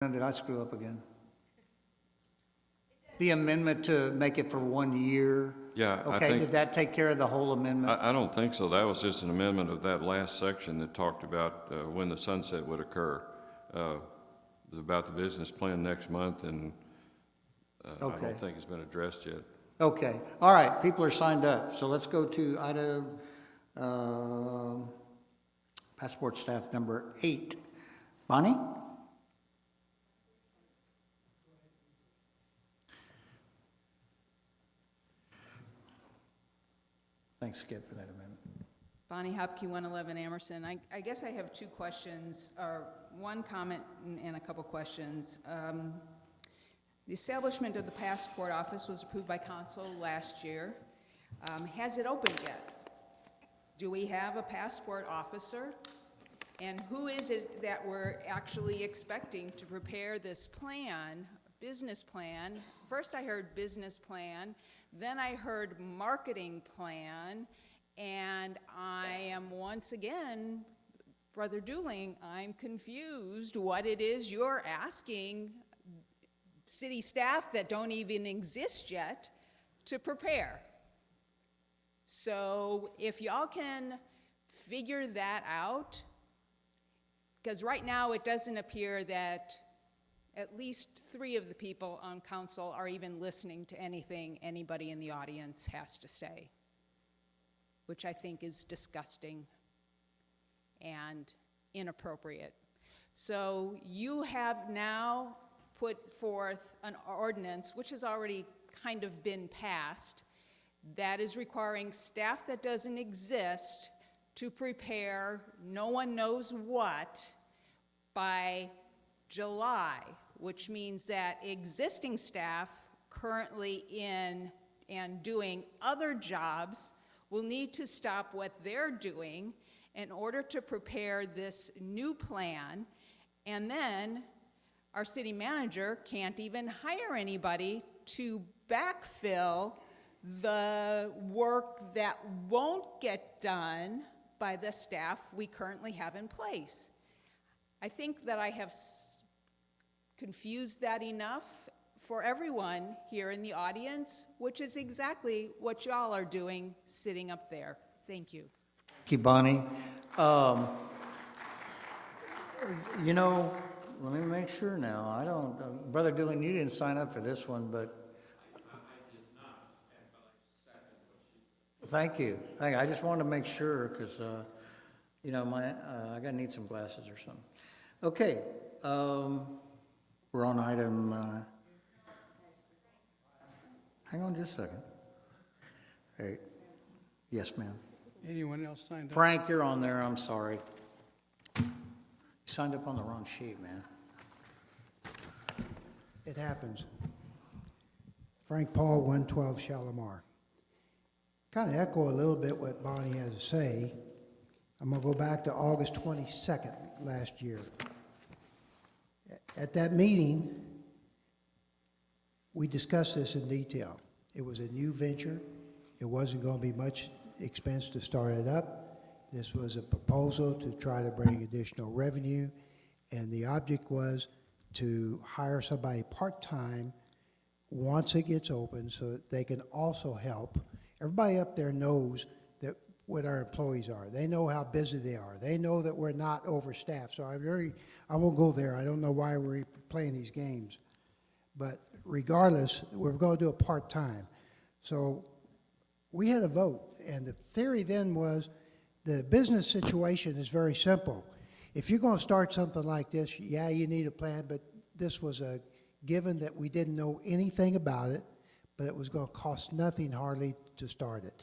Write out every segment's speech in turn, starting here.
Did I screw up again? The amendment to make it for 1 year? Yeah, I Okay, think, did that take care of the whole amendment? I don't think so. That was just an amendment of that last section that talked about when the sunset would occur. About the business plan next month, and I Okay. don't think it's been addressed yet. Okay, all right, people are signed up, so let's go to item, passport staff number 8. Bonnie? Thanks, Skip, for that amendment. Bonnie Hopke, 111 Amerson. I guess I have two questions, or one comment and a couple questions. The establishment of the passport office was approved by council last year. Has it opened yet? Do we have a passport officer? And who is it that we're actually expecting to prepare this plan, business plan? First I heard business plan, then I heard marketing plan, and I am once again, Brother Dooling, I'm confused what it is you're asking city staff that don't even exist yet to prepare. So if y'all can figure that out, because right now it doesn't appear that at least 3 of the people on council are even listening to anything anybody in the audience has to say, which I think is disgusting and inappropriate. So you have now put forth an ordinance, which has already kind of been passed, that is requiring staff that doesn't exist to prepare no one knows what by July, which means that existing staff currently in and doing other jobs will need to stop what they're doing in order to prepare this new plan, and then our city manager can't even hire anybody to backfill the work that won't get done by the staff we currently have in place. I think that I have confused that enough for everyone here in the audience, which is exactly what y'all are doing sitting up there. Thank you. Thank you, Bonnie. You know, let me make sure now. I don't, Brother Dillon, you didn't sign up for this one, but. I did not, but I second what she said. Thank you. I just wanted to make sure because, you know, I gotta need some glasses or something. Okay, we're on item, hang on just a second. Hey, yes, ma'am. Anyone else signed up? Frank, you're on there, I'm sorry. You signed up on the wrong sheet, man. It happens. Frank Paul, 112 Shalimar. Kind of echo a little bit what Bonnie has to say. I'm going to go back to August 22nd last year. At that meeting, we discussed this in detail. It was a new venture. It wasn't going to be much expense to start it up. This was a proposal to try to bring additional revenue, and the object was to hire somebody part-time once it gets open so that they can also help. Everybody up there knows that what our employees are. They know how busy they are. They know that we're not overstaffed. So I won't go there. I don't know why we're playing these games. But regardless, we're going to do it part-time. So we had a vote, and the theory then was the business situation is very simple. If you're going to start something like this, yeah, you need a plan, but this was a given that we didn't know anything about it, but it was going to cost nothing hardly to start it.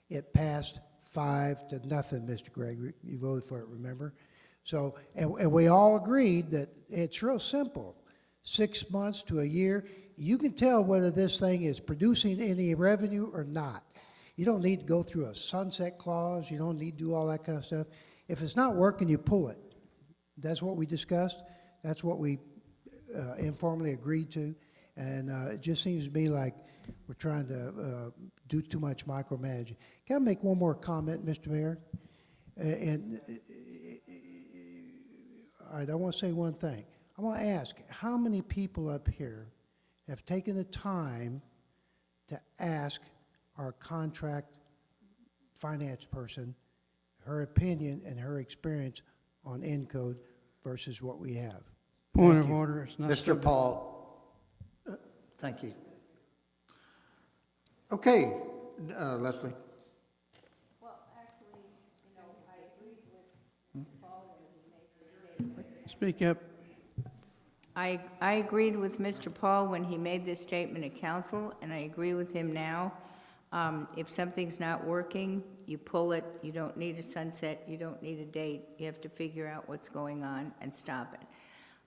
It passed 5-0, Mr. Gregory. You voted for it, remember? So, and we all agreed that it's real simple. 6 months to a year, you can tell whether this thing is producing any revenue or not. You don't need to go through a sunset clause. You don't need to do all that kind of stuff. If it's not working, you pull it. That's what we discussed. That's what we informally agreed to. And it just seems to me like we're trying to do too much micromanaging. Can I make one more comment, Mr. Mayor? And all right, I want to say one thing. I want to ask, how many people up here have taken the time to ask our contract finance person her opinion and her experience on Encode versus what we have? Point Thank of you. order, it's not. Mr. Paul, thank you. Okay, Leslie. Speak up. I agreed with Mr. Paul when he made this statement at council, and I agree with him now. If something's not working, you pull it. You don't need a sunset. You don't need a date. You have to figure out what's going on and stop it.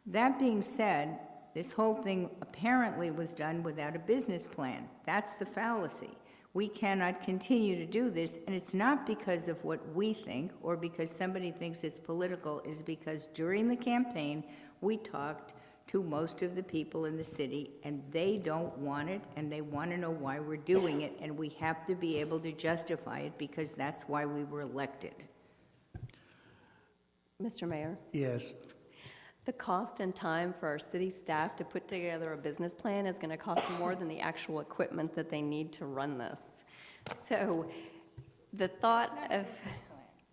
That being said, this whole thing apparently was done without a business plan. That's the fallacy. We cannot continue to do this, and it's not because of what we think or because somebody thinks it's political. It's because during the campaign, we talked to most of the people in the city, and they don't want it, and they want to know why we're doing it, and we have to be able to justify it because that's why we were elected. Mr. Mayor, Yes. the cost and time for our city staff to put together a business plan is going to cost more than the actual equipment that they need to run this. So the thought of,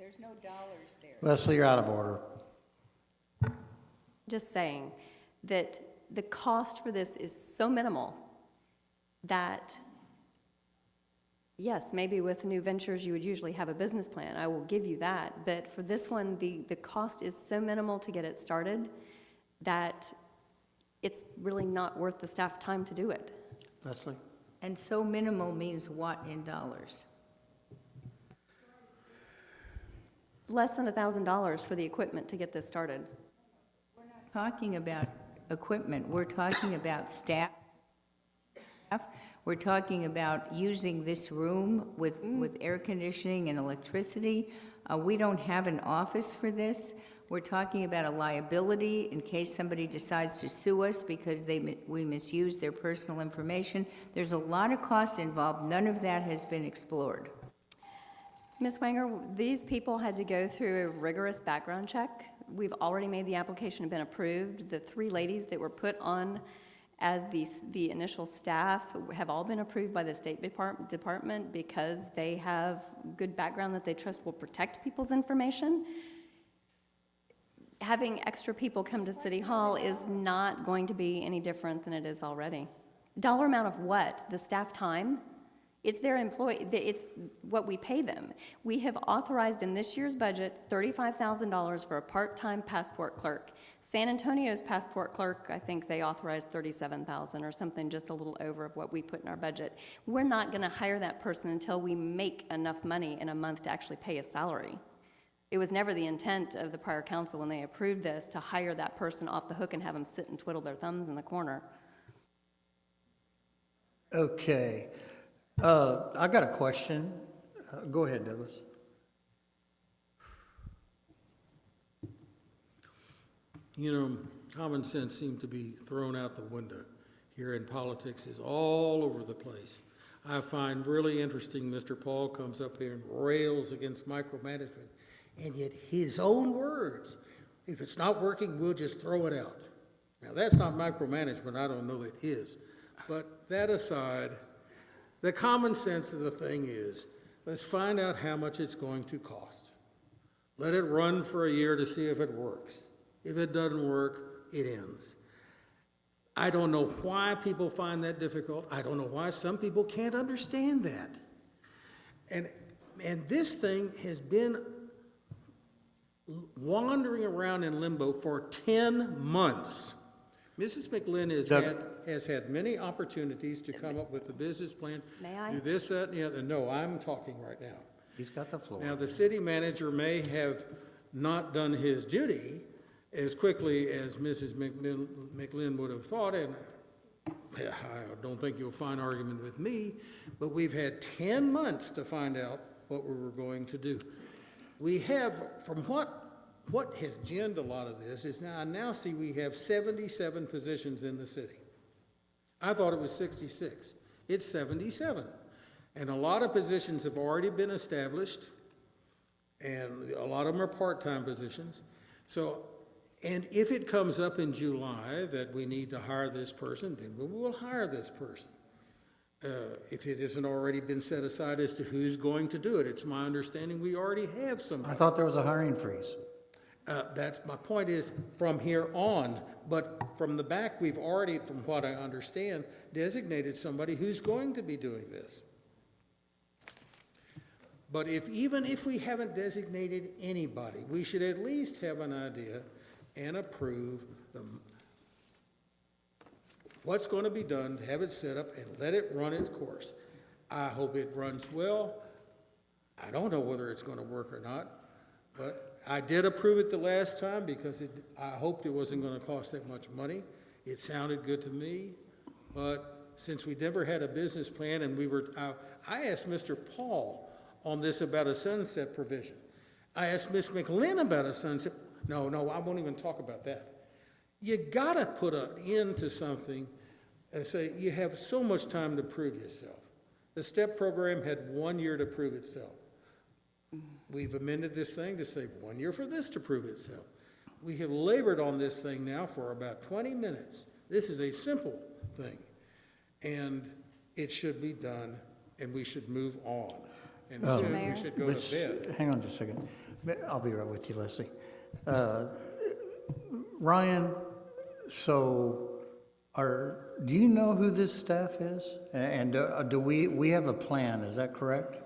There's no dollars there. Leslie, you're out of order. just saying that the cost for this is so minimal that, yes, maybe with new ventures, you would usually have a business plan. I will give you that. But for this one, the cost is so minimal to get it started that it's really not worth the staff time to do it. Leslie? And so minimal means what in dollars? Less than $1,000 for the equipment to get this started. Talking about equipment, we're talking about staff. We're talking about using this room with air conditioning and electricity. We don't have an office for this. We're talking about a liability in case somebody decides to sue us because we misuse their personal information. There's a lot of cost involved. None of that has been explored. Ms. Wanger, these people had to go through a rigorous background check. We've already made the application and been approved. The 3 ladies that were put on as the initial staff have all been approved by the State Department because they have good background that they trust will protect people's information. Having extra people come to City Hall is not going to be any different than it is already. Dollar amount of what? The staff time? It's their employee, it's what we pay them. We have authorized in this year's budget $35,000 for a part-time passport clerk. San Antonio's passport clerk, I think they authorized $37,000 or something, just a little over of what we put in our budget. We're not gonna hire that person until we make enough money in a month to actually pay a salary. It was never the intent of the prior council when they approved this to hire that person off the hook and have them sit and twiddle their thumbs in the corner. Okay. I got a question. Go ahead, Douglas. You know, common sense seemed to be thrown out the window here in politics is all over the place. I find really interesting Mr. Paul comes up here and rails against micromanagement, and yet his own words, if it's not working, we'll just throw it out. Now, that's not micromanagement. I don't know that is. But that aside, the common sense of the thing is, let's find out how much it's going to cost. Let it run for a year to see if it works. If it doesn't work, it ends. I don't know why people find that difficult. I don't know why some people can't understand that. And this thing has been wandering around in limbo for 10 months. Mrs. McLean has had many opportunities to come up with a business plan. May I? Do this, that, and the other. No, I'm talking right now. He's got the floor. Now, the city manager may have not done his duty as quickly as Mrs. McLean would have thought, and I don't think you'll find argument with me, but we've had 10 months to find out what we were going to do. We have, from what has ginned a lot of this is now, I now see we have 77 positions in the city. I thought it was 66. It's 77. And a lot of positions have already been established, and a lot of them are part-time positions. So And if it comes up in July that we need to hire this person, then we will hire this person. If it hasn't already been set aside as to who's going to do it, it's my understanding we already have I somebody. thought there was a hiring freeze. That's, my point is, from here on, but from the back, we've already, from what I understand, designated somebody who's going to be doing this. But even if we haven't designated anybody, we should at least have an idea and approve what's going to be done, have it set up, and let it run its course. I hope it runs well. I don't know whether it's going to work or not, but I did approve it the last time because I hoped it wasn't going to cost that much money. It sounded good to me, but since we never had a business plan and I asked Mr. Paul on this about a sunset provision. I asked Ms. McLean about a sunset. No, I won't even talk about that. You gotta put an end to something and say you have so much time to prove yourself. The STEP program had 1 year to prove itself. We've amended this thing to say 1 year for this to prove itself. We have labored on this thing now for about 20 minutes. This is a simple thing, and it should be done, and we should move on. And Oh. soon Mayor? we should go to bed. Hang on just a second. I'll be right with you, Leslie. Ryan, so do you know who this staff is? And do we have a plan, is that correct?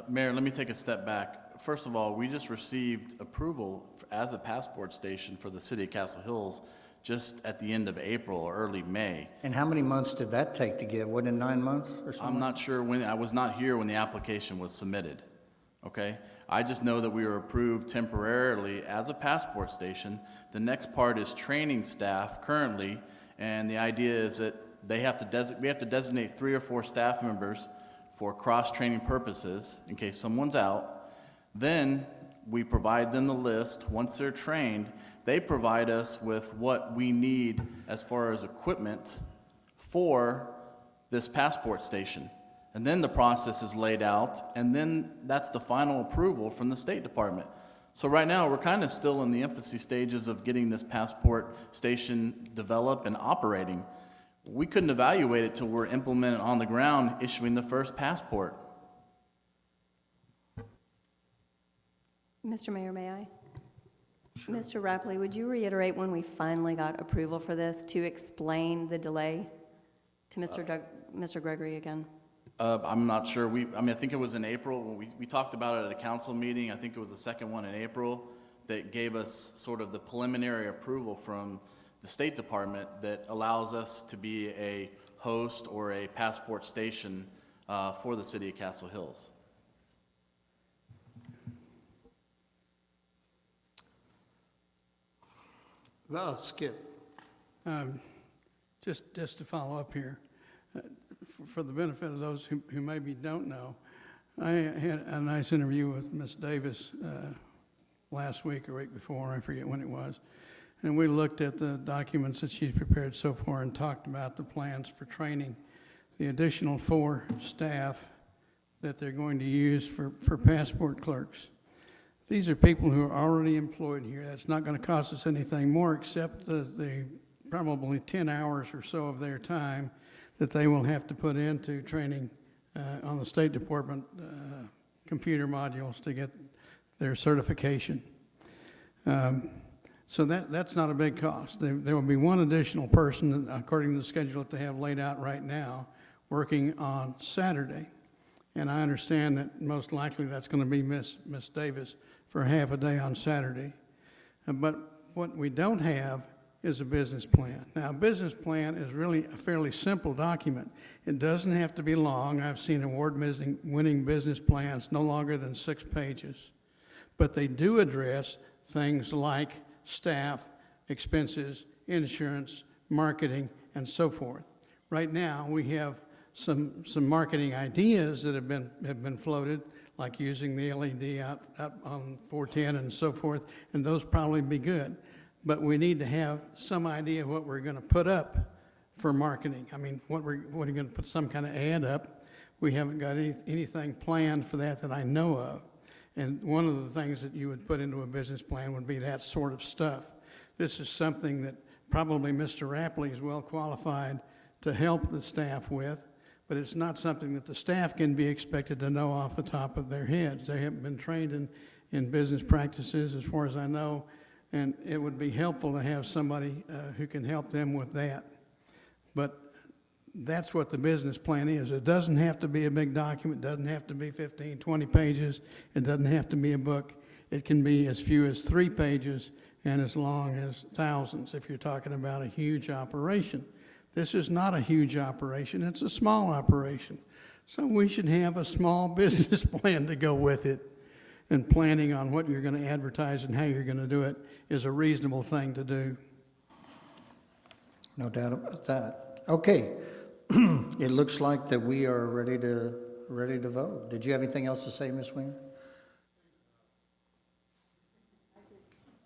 Mayor, let me take a step back. First of all, we just received approval as a passport station for the city of Castle Hills just at the end of April or early May. And how many months did that take to get? Wasn't it 9 months or something? I'm not sure when, I was not here when the application was submitted, okay? I just know that we were approved temporarily as a passport station. The next part is training staff currently, and the idea is that we have to designate 3 or 4 staff members for cross-training purposes in case someone's out. Then we provide them the list. Once they're trained, they provide us with what we need as far as equipment for this passport station. And then the process is laid out, and then that's the final approval from the State Department. So right now, we're kind of still in the infancy stages of getting this passport station developed and operating. We couldn't evaluate it till we're implemented on the ground, issuing the first passport. Mr. Mayor, may I? Sure. Mr. Rapley, would you reiterate when we finally got approval for this to explain the delay to Mr. Gregory again? I'm not sure. I think it was in April. When we talked about it at a council meeting. I think it was the second one in April that gave us sort of the preliminary approval from the State Department that allows us to be a host or a passport station for the city of Castle Hills. Well, Skip. Just to follow up here, for the benefit of those who maybe don't know, I had a nice interview with Ms. Davis last week or week before, I forget when it was, and we looked at the documents that she's prepared so far and talked about the plans for training the additional 4 staff that they're going to use for passport clerks. These are people who are already employed here. That's not going to cost us anything more except the probably 10 hours or so of their time that they will have to put into training on the State Department computer modules to get their certification. So that's not a big cost. There will be one additional person, according to the schedule that they have laid out right now, working on Saturday. And I understand that most likely that's going to be Miss Davis for half a day on Saturday. But what we don't have is a business plan. Now, a business plan is really a fairly simple document. It doesn't have to be long. I've seen award-winning business plans no longer than 6 pages. But they do address things like staff, expenses, insurance, marketing, and so forth. Right now, we have some marketing ideas that have been floated, like using the LED out on 410 and so forth, and those probably be good. But we need to have some idea of what we're going to put up for marketing. I mean, what are going to put some kind of ad up? We haven't got anything planned for that I know of. And one of the things that you would put into a business plan would be that sort of stuff. This is something that probably Mr. Rapley is well qualified to help the staff with, but it's not something that the staff can be expected to know off the top of their heads. They haven't been trained in business practices, as far as I know, and it would be helpful to have somebody who can help them with that. But that's what the business plan is. It doesn't have to be a big document, it doesn't have to be 15, 20 pages, it doesn't have to be a book. It can be as few as 3 pages and as long as thousands if you're talking about a huge operation. This is not a huge operation, it's a small operation. So we should have a small business plan to go with it, and planning on what you're going to advertise and how you're going to do it is a reasonable thing to do. No doubt about that. Okay, it looks like that we are ready to vote. Did you have anything else to say, Ms. Winger?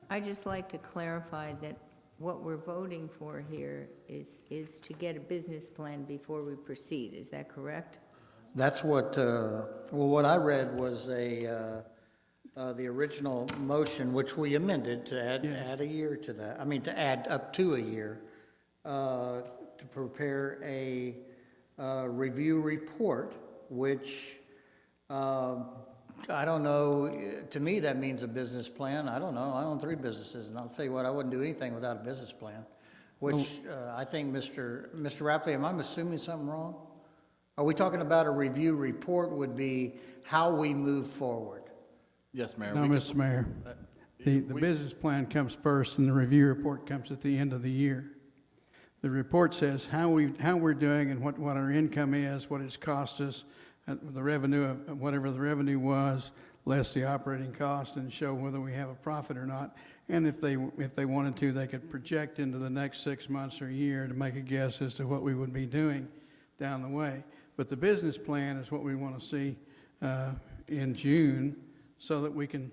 I'd just like to clarify that what we're voting for here is to get a business plan before we proceed. Is that correct? That's what, what I read was the original motion, which we amended to add a year to that. I mean, to add up to a year, to prepare a review report, which, I don't know, to me, that means a business plan. I don't know, I own 3 businesses, and I'll tell you what, I wouldn't do anything without a business plan, which I think Mr. Rapley, am I assuming something wrong? Are we talking about a review report would be how we move forward? Yes, Mayor. No, Mr. Mayor, the business plan comes first and the review report comes at the end of the year. The report says how we're doing and what our income is, what it's cost us, the revenue of whatever the revenue was, less the operating cost, and show whether we have a profit or not. And if they wanted to, they could project into the next 6 months or a year to make a guess as to what we would be doing down the way. But the business plan is what we want to see in June, so that we can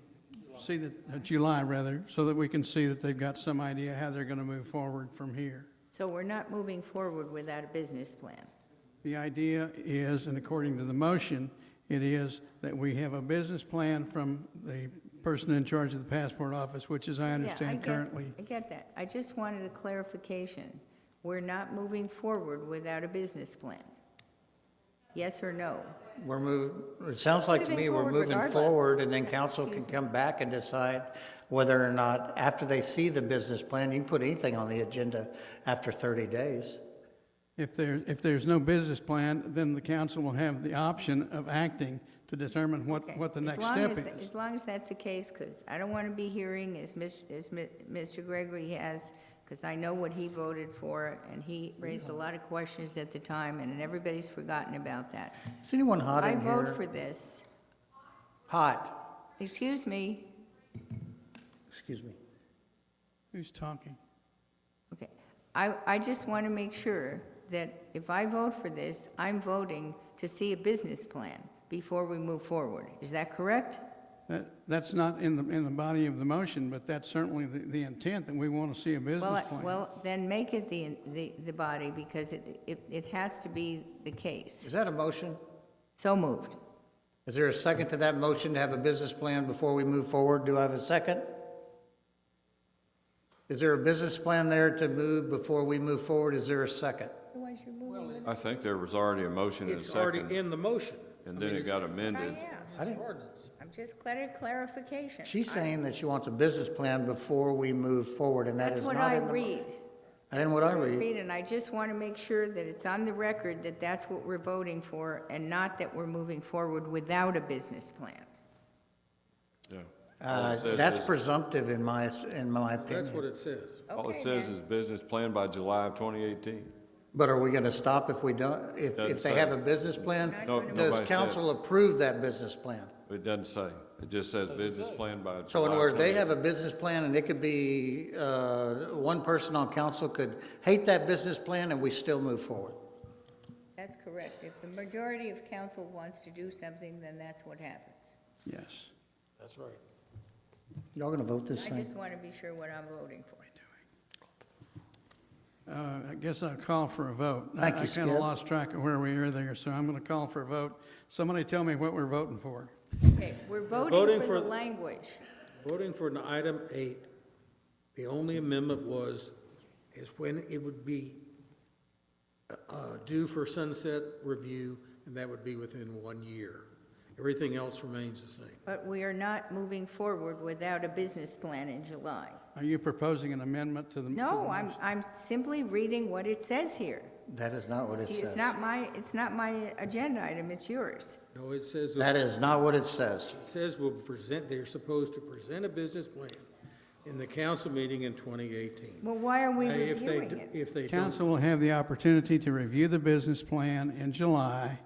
see that, July rather, so that we can see that they've got some idea how they're going to move forward from here. So we're not moving forward without a business plan. The idea is, and according to the motion, it is that we have a business plan from the person in charge of the passport office, which, as I understand currently. I get that. I just wanted a clarification. We're not moving forward without a business plan. Yes or no? It sounds like to Moving me we're forward moving regardless. forward, and then council can come back and decide whether or not, after they see the business plan, you can put anything on the agenda after 30 days. If there's no business plan, then the council will have the option of acting to determine what the next step is. As long as that's the case, because I don't want to be hearing, as Mr. Gregory has, because I know what he voted for, and he raised a lot of questions at the time, and everybody's forgotten about that. Is anyone hot I in here? vote for this. Hot. Excuse me. Excuse me. Who's talking? Okay. I just want to make sure that if I vote for this, I'm voting to see a business plan before we move forward. Is that correct? That's not in the body of the motion, but that's certainly the intent, that we want to see a business plan. Well, then make it the body, because it has to be the case. Is that a motion? So moved. Is there a second to that motion to have a business plan before we move forward? Do I have a second? Is there a business plan there to move before we move forward? Is there a second? I think there was already a motion and a It's second, already in the motion. and then it got amended. I didn't, I'm just clarification. she's saying that she wants a business plan before we move forward, and that That's is what not I in the. read. I didn't what I read. And I just want to make sure that it's on the record that that's what we're voting for, and not that we're moving forward without a business plan. Yeah. All it says That's is- presumptive in my opinion. That's what it says. All it Okay, says then. is business plan by July of 2018. But are we going to stop if we don't, if Doesn't they say. have a business plan? No, Does nobody said. council approve that business plan? It doesn't say. It just says business plan by July. So in other words, they have 2018. a business plan, and it could be, one person on council could hate that business plan, and we still move forward. That's correct. If the majority of council wants to do something, then that's what happens. Yes. That's right. Y'all going to vote this I thing? just want to be sure what I'm voting for. I guess I'll call for a vote. Thank you, I kind Skip. of lost track of where we are there, so I'm going to call for a vote. Somebody tell me what we're voting for. Okay, we're voting voting for for the the- language. Voting for item 8. The only amendment is when it would be due for sunset review, and that would be within 1 year. Everything else remains the same. But we are not moving forward without a business plan in July. Are you proposing an amendment to the? No, I'm simply reading what it says here. That is not what it See, says. it's not my agenda item, it's yours. No, it says, That is not what it says. they're supposed to present a business plan in the council meeting in 2018. Well, why are we If they reviewing d- it? If they don't, Council will have the opportunity to review the business plan in July,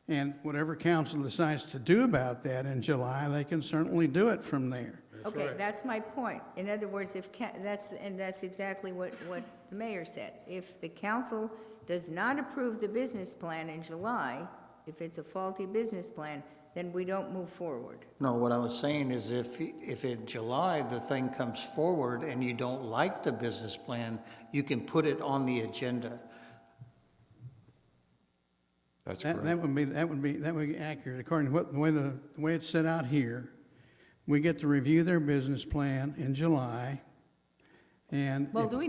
and whatever council decides to do about that in July, they can certainly do it from there. Okay, right. that's my point. In other words, that's exactly what the mayor said. If the council does not approve the business plan in July, if it's a faulty business plan, then we don't move forward. No, what I was saying is if in July the thing comes forward and you don't like the business plan, you can put it on the agenda. That's That correct. would be accurate, according to the way it's set out here. We get to review their business plan in July, and Well, we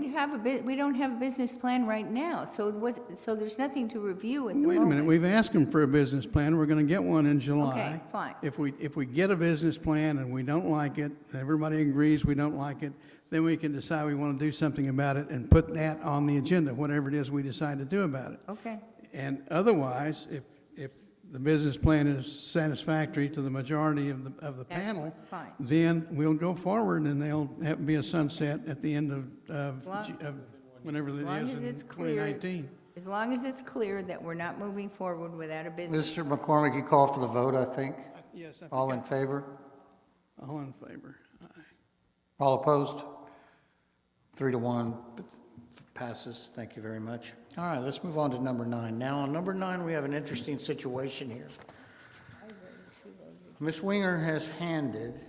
don't have a business plan right now, so there's nothing to review at the wait a moment. minute, we've asked them for a business plan, we're gonna get one in July. Okay, fine. If we get a business plan and we don't like it, everybody agrees we don't like it, then we can decide we wanna do something about it and put that on the agenda, whatever it is we decide to do about it. Okay, And otherwise, if the business plan is satisfactory to the majority of the That's panel, fine. then we'll go forward and there'll be a sunset at the end of whenever as it long is as in it's clear, 2019. as long as it's clear that we're not moving forward without a business. Mr. McCormick, you call for the vote, I think. Yes, I think All in favor? all in favor. Aye. All opposed? 3-1, passes. Thank you very much. All right, let's move on to number 9. Now, on number 9, we have an interesting situation here. Ms. Winger has handed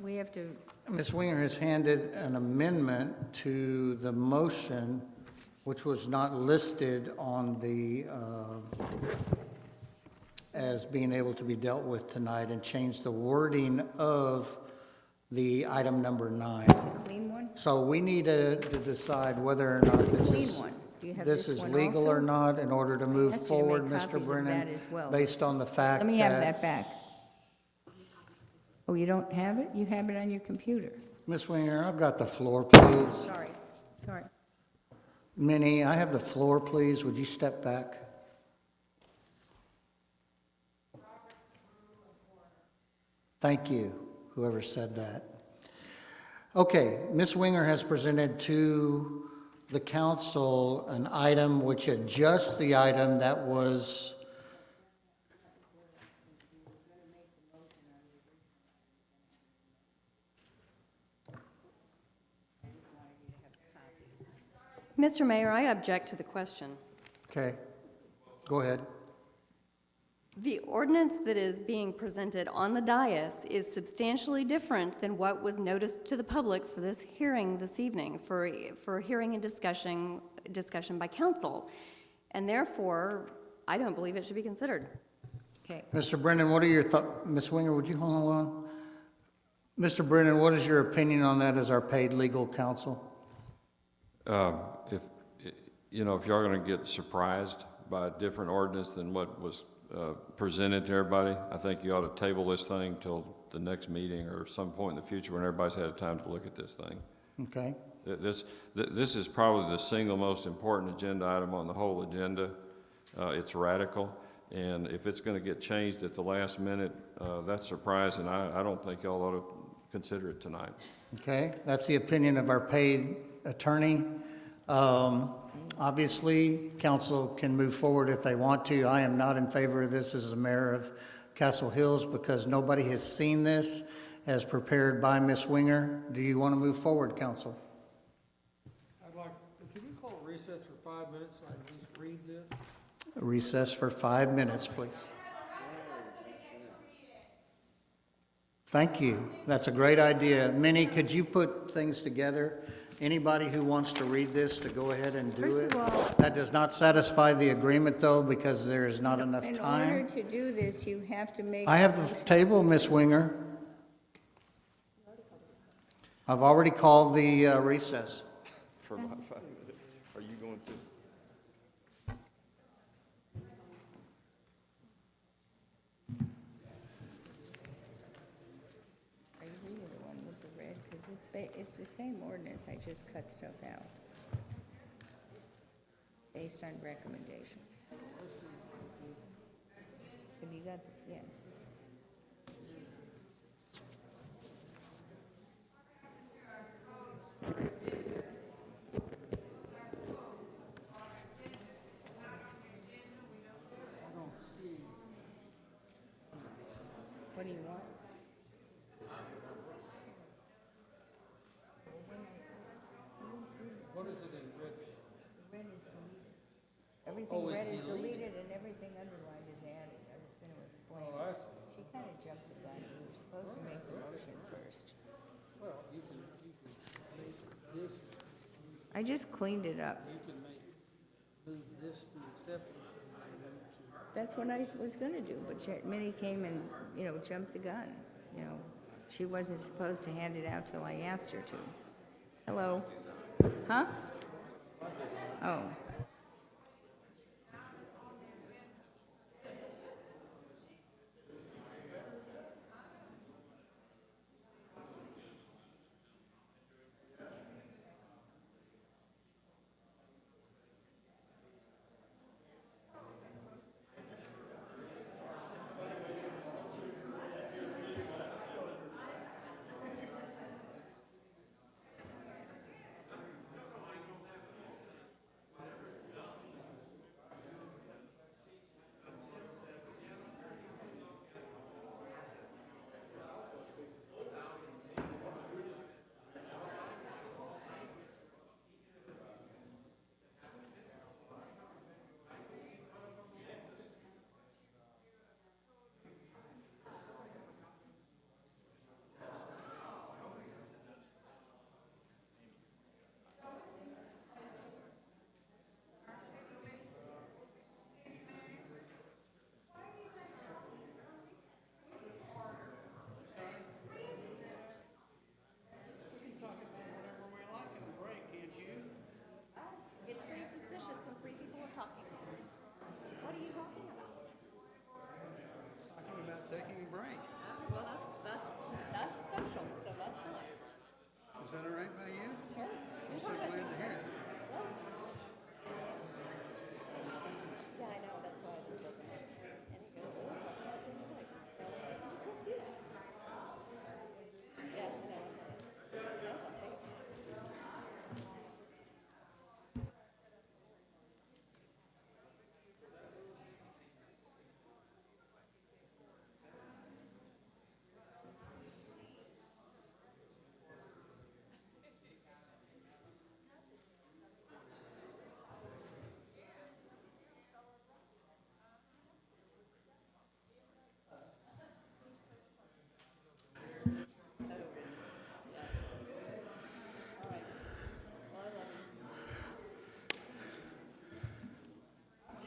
We have to, Ms. Winger has handed an amendment to the motion, which was not listed on the, as being able to be dealt with tonight, and changed the wording of the item number 9. clean one? So we need to decide whether or not this Clean is, one. Do you have this this is one legal or also? not in order to move asked you to make forward, copies Mr. of Brennan, that as well. based on the fact Let me have that. that back. Oh, you don't have it? You have it on your computer. Ms. Winger, I've got the floor, please. Sorry. Minnie, I have the floor, please. Would you step back? Thank you, whoever said that. Okay, Ms. Winger has presented to the council an item which adjusts the item that was Mr. Mayor, I object to the question. okay. Go ahead. The ordinance that is being presented on the dais is substantially different than what was noticed to the public for this hearing this evening, for hearing and discussion by council. And therefore, I don't believe it should be considered. Okay. Mr. Brennan, what are your thoughts? Ms. Winger, would you hold on? Mr. Brennan, what is your opinion on that as our paid legal counsel? If, you know, if y'all gonna get surprised by a different ordinance than what was presented to everybody, I think you ought to table this thing till the next meeting or some point in the future when everybody's had time to look at this thing. Okay. This is probably the single most important agenda item on the whole agenda. It's radical, and if it's gonna get changed at the last minute, that's surprising. I don't think y'all ought to consider it tonight. Okay, that's the opinion of our paid attorney. Obviously, council can move forward if they want to. I am not in favor of this as the mayor of Castle Hills because nobody has seen this as prepared by Ms. Winger. Do you want to move forward, council? Can you call a recess for 5 minutes so I can at least read this? Recess for 5 minutes, please. Thank you. That's a great idea. Minnie, could you put things together anybody who wants to read this to go ahead and do First it. of all- That does not satisfy the agreement, though, because there is not enough In order time. to do this, you have to make. I have the table, Ms. Winger. I've already called the recess. For about 5 minutes. Are you going to? Are you reading the one with the red? Because it's the same ordinance, I just cut stuff out. Based on recommendation. Have you got, yeah. What do you want? What is it in red? Red is deleted. Everything red is deleted and everything underlined is added. I was gonna explain. Oh, I see. She kind of jumped the gun. We were supposed to make the motion first. Well, you can make this, I just cleaned it up. you can move this be accepted and then move to. That's what I was gonna do, but Minnie came and, jumped the gun. She wasn't supposed to hand it out till I asked her to. Hello? Huh? Oh. It's pretty suspicious when 3 people are talking. What are you talking about? Talking about taking a break. Well, that's social, so that's fine. Is that all right by you? Sure. I'm so glad to hear it. Yeah, I know, that's why I just broke it. And he goes, well, I'm not taking a break. And I was like, well, do that. Yeah, I know, so that's on tape.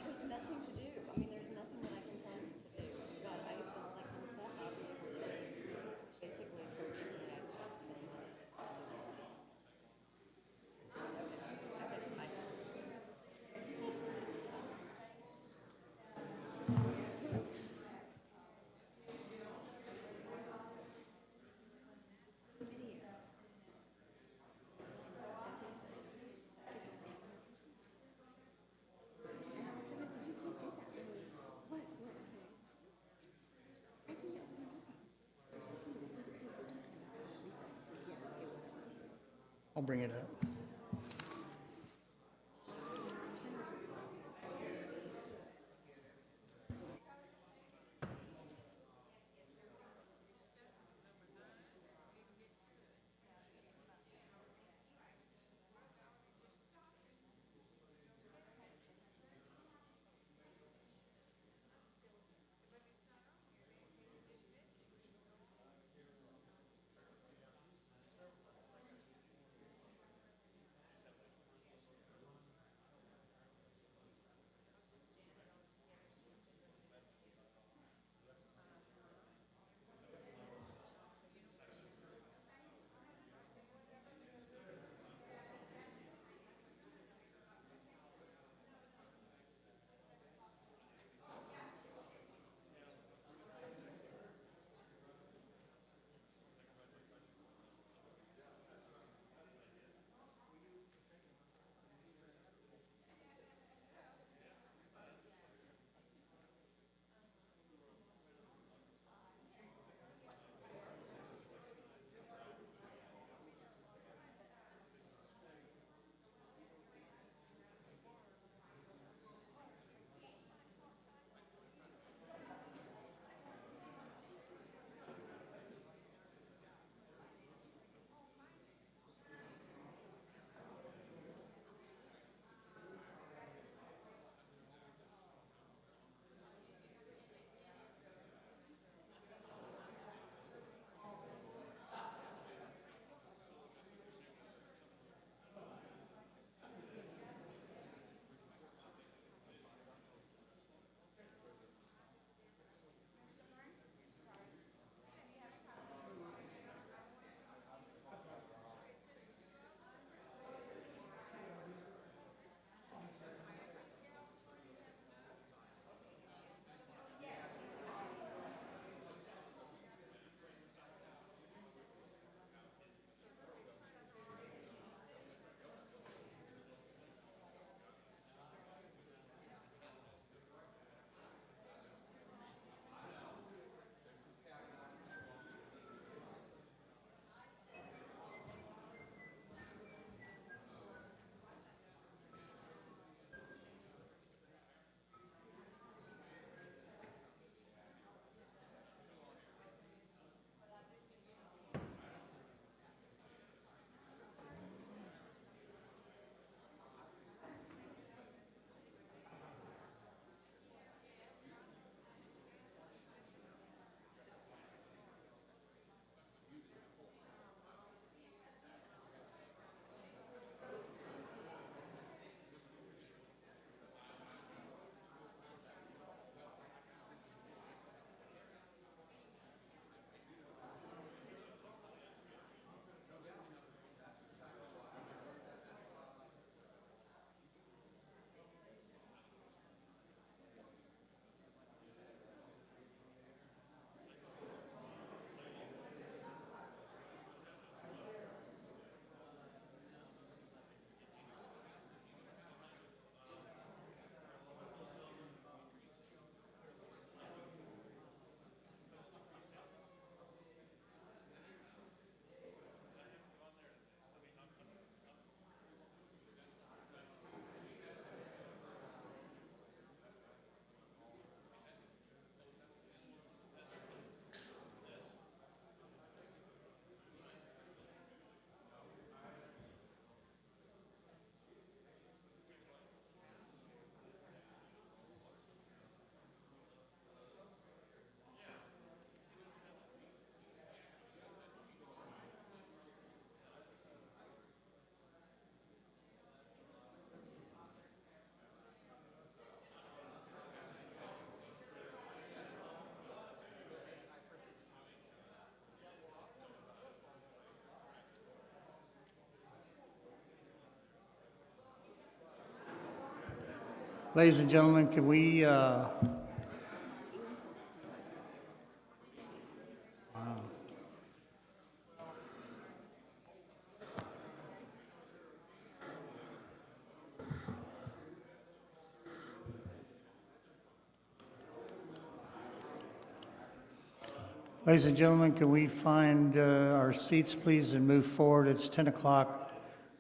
There's nothing to do. I mean, there's nothing that I can tell you to do. You've got ice and all that kind of stuff. I'll be able to basically throw stuff in the ice chest and I'll bring it up. Ladies and gentlemen, can we, ladies and gentlemen, can we find our seats, please, and move forward? It's 10 o'clock.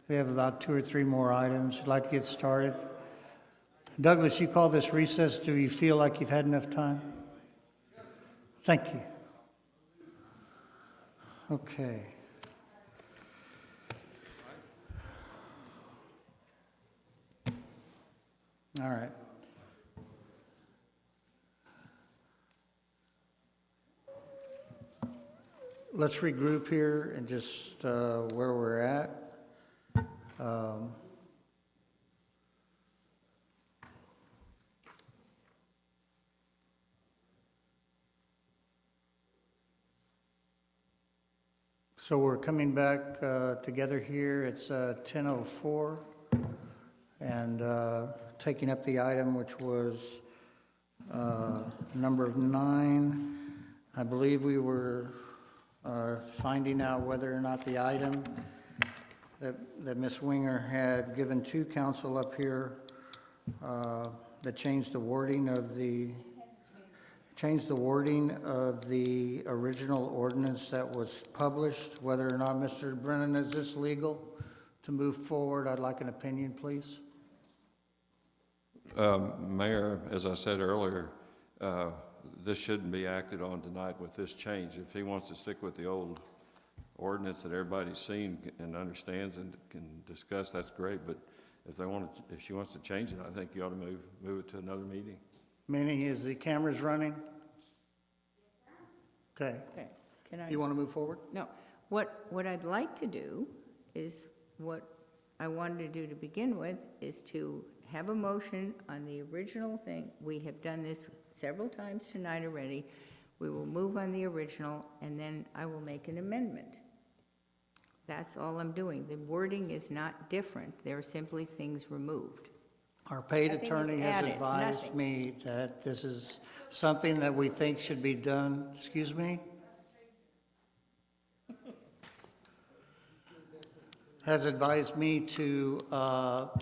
We have about 2 or 3 more items. I'd like to get started. Douglas, you call this recess. Do you feel like you've had enough time? Thank you. Okay. All right. Let's regroup here and just where we're at. So we're coming back together here. It's 10:04, and taking up the item which was number 9. I believe we were finding out whether or not the item that Ms. Winger had given to council up here that changed the wording of the original ordinance that was published, whether or not, Mr. Brennan, is this legal to move forward? I'd like an opinion, please. Mayor, as I said earlier, this shouldn't be acted on tonight with this change. If he wants to stick with the old ordinance that everybody's seen and understands and can discuss, that's great. But if she wants to change it, I think you ought to move it to another meeting. Meaning, is the cameras running? Okay. Okay, can I? You want to move forward? No, what I'd like to do is, what I wanted to do to begin with, is to have a motion on the original thing. We have done this several times tonight already. We will move on the original, and then I will make an amendment. That's all I'm doing. The wording is not different. There are simply things removed. Our paid Nothing is attorney has added, advised nothing. me that this is something that we think should be done. Excuse me? Has advised me to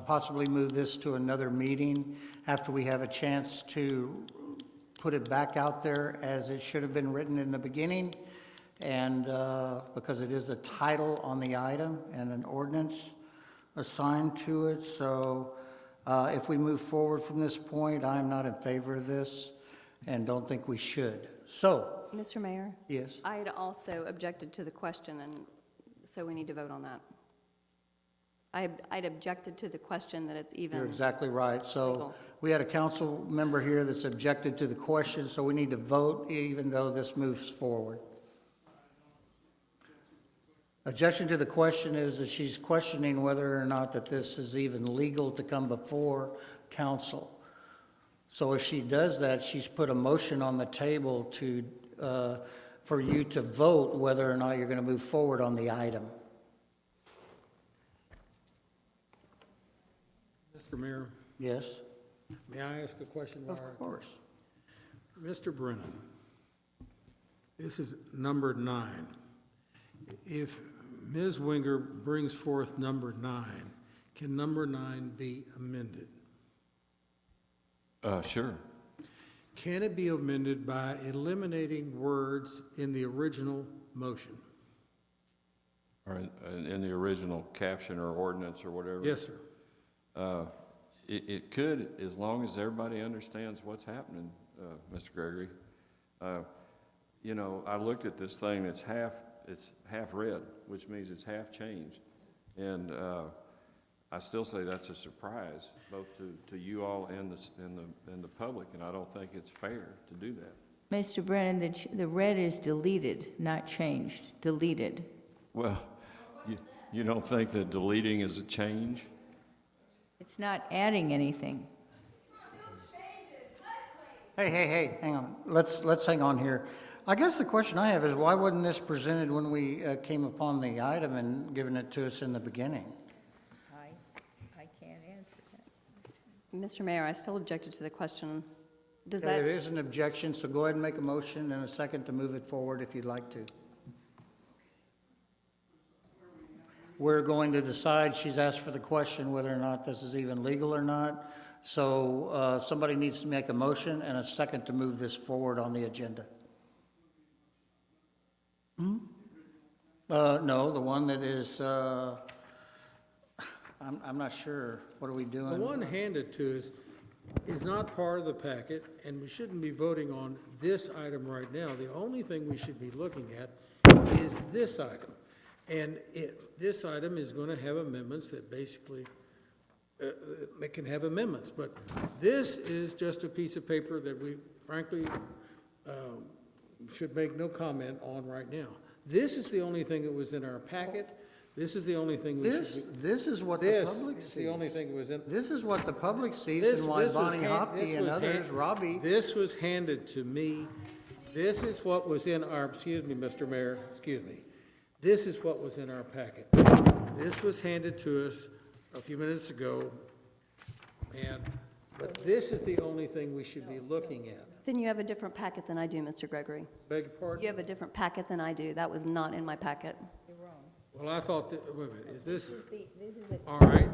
possibly move this to another meeting after we have a chance to put it back out there as it should have been written in the beginning, and because it is a title on the item and an ordinance assigned to it. So if we move forward from this point, I'm not in favor of this and don't think we should. So, Mr. Mayor? yes. I had also objected to the question, and so we need to vote on that. I'd objected to the question that it's even. You're exactly right. So legal. we had a council member here that's objected to the question, so we need to vote even though this moves forward. Objection to the question is that she's questioning whether or not that this is even legal to come before council. So if she does that, she's put a motion on the table to, for you to vote whether or not you're going to move forward on the item. Mr. Mayor, Yes? may I ask a question? Of course. Mr. Brennan, this is number 9. If Ms. Winger brings forth number 9, can number 9 be amended? Sure. Can it be amended by eliminating words in the original motion? Or in the original caption or ordinance or whatever? Yes, sir. It could, as long as everybody understands what's happening, Mr. Gregory. You know, I looked at this thing, it's half red, which means it's half changed. And I still say that's a surprise, both to you all and the public, and I don't think it's fair to do that. Mr. Brennan, the red is deleted, not changed, deleted. Well, you don't think that deleting is a change? It's not adding anything. Hey, hang on. Let's hang on here. I guess the question I have is, why wasn't this presented when we came upon the item and given it to us in the beginning? I can't answer that. Mr. Mayor, I still objected to the question. Does Okay, that, There is an objection, so go ahead and make a motion and a second to move it forward if you'd like to. We're going to decide, she's asked for the question whether or not this is even legal or not. So somebody needs to make a motion and a second to move this forward on the agenda. No, the one that is, I'm not sure. What are we doing? The one handed to us is not part of the packet, and we shouldn't be voting on this item right now. The only thing we should be looking at is this item. And this item is going to have amendments that basically, it can have amendments, but this is just a piece of paper that we frankly should make no comment on right now. This is the only thing that was in our packet. This is the only thing we should be. This is what the public This is sees. the only thing that was in. This is what the public sees This- and why this was Bonnie hand- Hopke this and was others, hand- Robbie. This was handed to me. This is what was in our, excuse me, Mr. Mayor, excuse me. This is what was in our packet. This was handed to us a few minutes ago, but this is the only thing we should be looking at. then you have a different packet than I do, Mr. Gregory. Beg your pardon? You have a different packet than I do. That was not in my packet. Well, I thought that, wait a minute, is this? All right.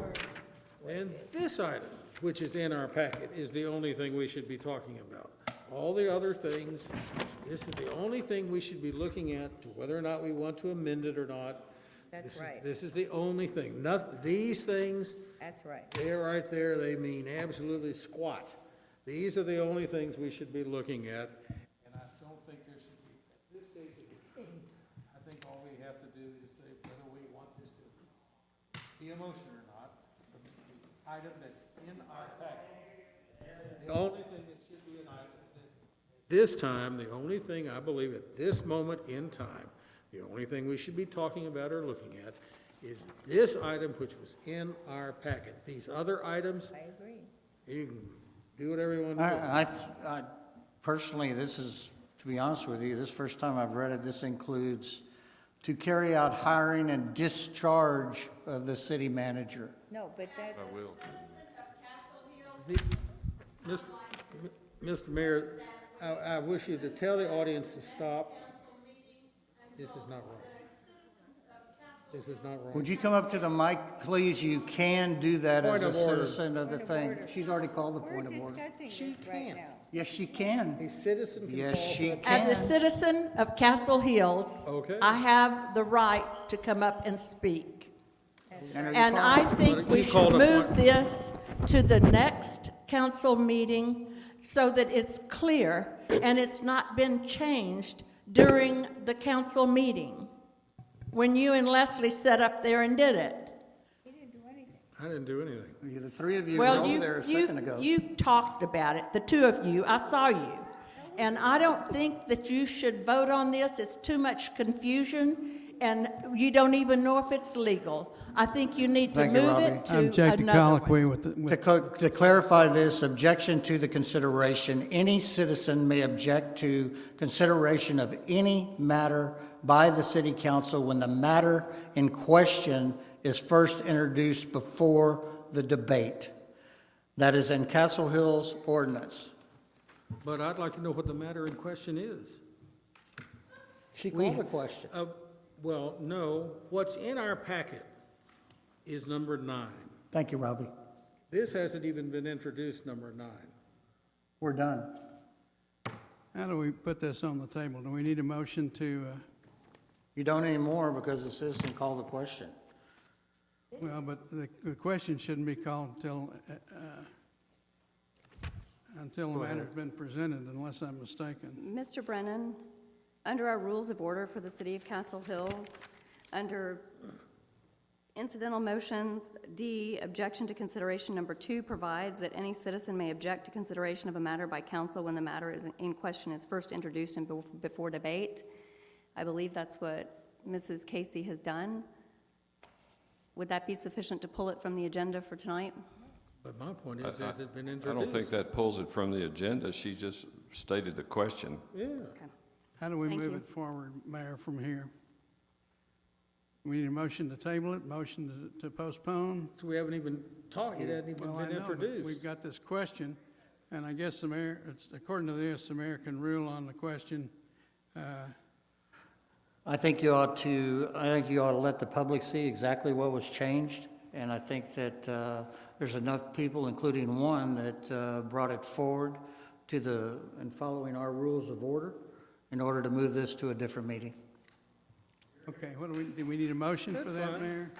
And this item, which is in our packet, is the only thing we should be talking about. All the other things, this is the only thing we should be looking at, to whether or not we want to amend it or not. That's right. This is the only thing. These things, That's right. they're right there, they mean absolutely squat. These are the only things we should be looking at. And I don't think there should be, at this stage of the game, I think all we have to do is say whether we want this to be a motion or not. The item that's in our packet. The only thing that should be an item, this time, the only thing I believe at this moment in time, the only thing we should be talking about or looking at is this item which was in our packet. These other items, I agree. you can do whatever you want to do. I personally, this is, to be honest with you, this first time I've read it, this includes to carry out hiring and discharge of the city manager. No, but that's, I will. Mr. Mayor, I wish you to tell the audience to stop. This is not wrong. This is not wrong. Would you come up to the mic, please? You can do that as Point a of order. citizen of the Point of thing. order. She's already called the we're point of order. discussing She this right can't. now. Yes, she can. A citizen can Yes, call she for- can. As a citizen of Castle Hills, Okay. I have the right to come up and speak. And are you And calling- I think Well, we you should called a move point. this to the next council meeting so that it's clear and it's not been changed during the council meeting, when you and Leslie sat up there and did it. He didn't do anything. I didn't do anything. The three of you were Well, over there a second ago. you talked about it, the two of you, I saw you. And I don't think that you should vote on this, it's too much confusion, and you don't even know if it's legal. I think you need to Thank you, move Robbie. it I to object to another one. colloquy with, To clarify this, objection to the consideration, any citizen may object to consideration of any matter by the city council when the matter in question is first introduced before the debate. That is in Castle Hills ordinance. But I'd like to know what the matter in question is. She called the question. Well, no, what's in our packet is number 9. Thank you, Robbie. This hasn't even been introduced, number 9. We're done. how do we put this on the table? Do we need a motion to, You don't anymore because the citizen called the question. well, but the question shouldn't be called until the matter's been presented, unless I'm mistaken. Mr. Brennan, under our rules of order for the city of Castle Hills, under incidental motions, D, objection to consideration number 2 provides that any citizen may object to consideration of a matter by council when the matter in question is first introduced and before debate. I believe that's what Mrs. Casey has done. Would that be sufficient to pull it from the agenda for tonight? But my point is, has it been I introduced? don't think that pulls it from the agenda. She just stated the question. Yeah. Okay. How do we Thank move you. it forward, Mayor, from here? We need a motion to table it, motion to postpone. So we haven't even talked, it hasn't even Well, I been know, but introduced. we've got this question, and I guess the mayor, according to this American rule on the question, I think you ought to let the public see exactly what was changed, and I think that there's enough people, including one, that brought it forward and following our rules of order in order to move this to a different meeting. okay, do we need a motion for That's that, fine. Mayor?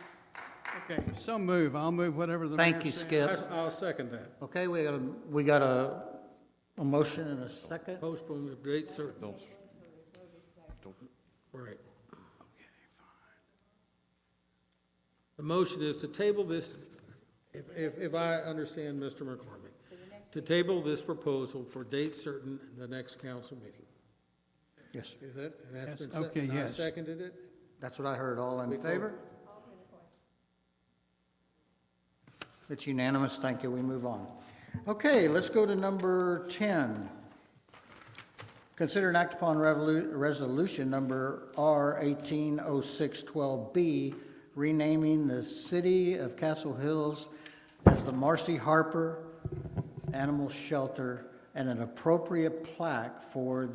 Okay, so move, I'll move whatever the mayor Thank you, says. Skip. I'll second that. Okay, we got a motion and a second. Postpone of date certain. Right. The motion is to table this, if I understand Mr. McCormick, to table this proposal for date certain in the next council meeting. Yes, Is that, and that's Yes, been okay, and I yes. seconded it? that's what I heard. All in favor? It's unanimous. Thank you. We move on. Okay, let's go to number 10. Consider and act upon resolution number R180612B, renaming the city of Castle Hills as the Marcy Harper Animal Shelter, and an appropriate plaque for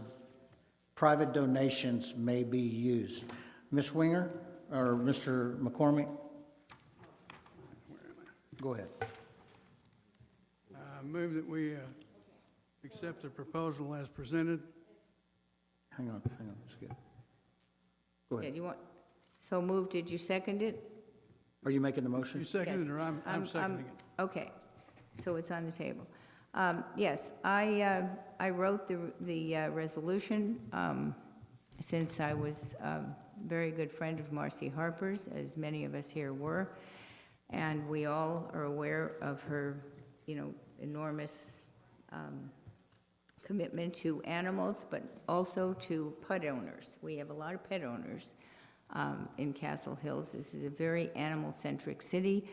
private donations may be used. Ms. Winger, or Mr. McCormick? Go ahead. Move that we accept the proposal as presented. Hang on, Skip. Go Yeah, ahead. you want, so moved, did you second it? Are you making the You motion? seconded it, or I'm seconding it? Okay, so it's on the table. Yes, I wrote the resolution since I was a very good friend of Marcy Harper's, as many of us here were, and we all are aware of her, enormous commitment to animals, but also to pet owners. We have a lot of pet owners in Castle Hills. This is a very animal-centric city,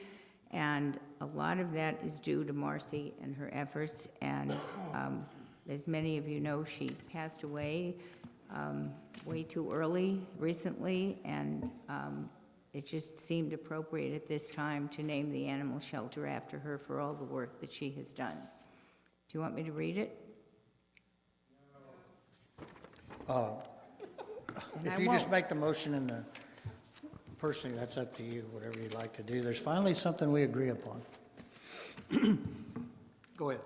and a lot of that is due to Marcy and her efforts. And as many of you know, she passed away way too early recently, and it just seemed appropriate at this time to name the animal shelter after her for all the work that she has done. Do you want me to read it? And If I you just won't. make the motion and personally, that's up to you, whatever you'd like to do. There's finally something we agree upon. Go ahead.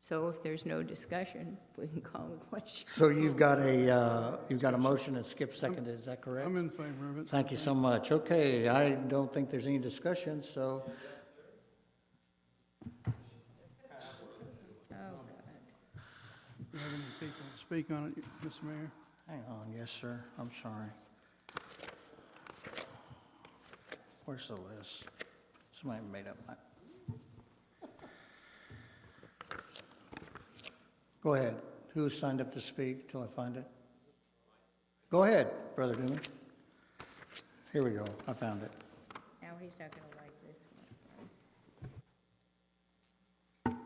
So if there's no discussion, we can call the question. So you've got a motion and Skip seconded, is that correct? I'm in favor of it. Thank you so much. Okay, I don't think there's any discussion, so Oh, God. Do you have any people to speak on it, Mr. Mayor? hang on. Yes, sir. I'm sorry. Where's the list? Somebody made up my... Go ahead. Who's signed up to speak till I find it? Go ahead, Brother Dooman. Here we go. I found it. Now he's not going to like this one.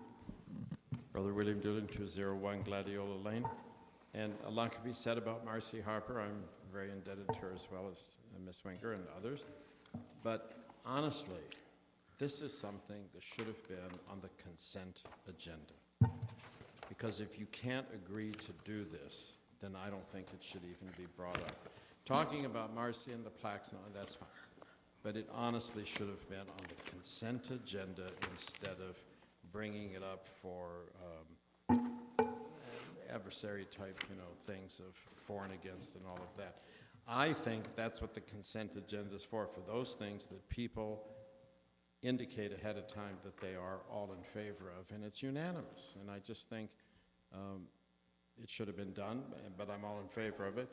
Brother William Doolin, 201 Gladiola Lane. And a lot could be said about Marcy Harper. I'm very indebted to her as well as Ms. Winger and others. But honestly, this is something that should have been on the consent agenda. Because if you can't agree to do this, then I don't think it should even be brought up. Talking about Marcy and the plaques, no, that's fine. But it honestly should have been on the consent agenda instead of bringing it up for adversary type, things of for and against and all of that. I think that's what the consent agenda is for those things that people indicate ahead of time that they are all in favor of, and it's unanimous. And I just think it should have been done, but I'm all in favor of it.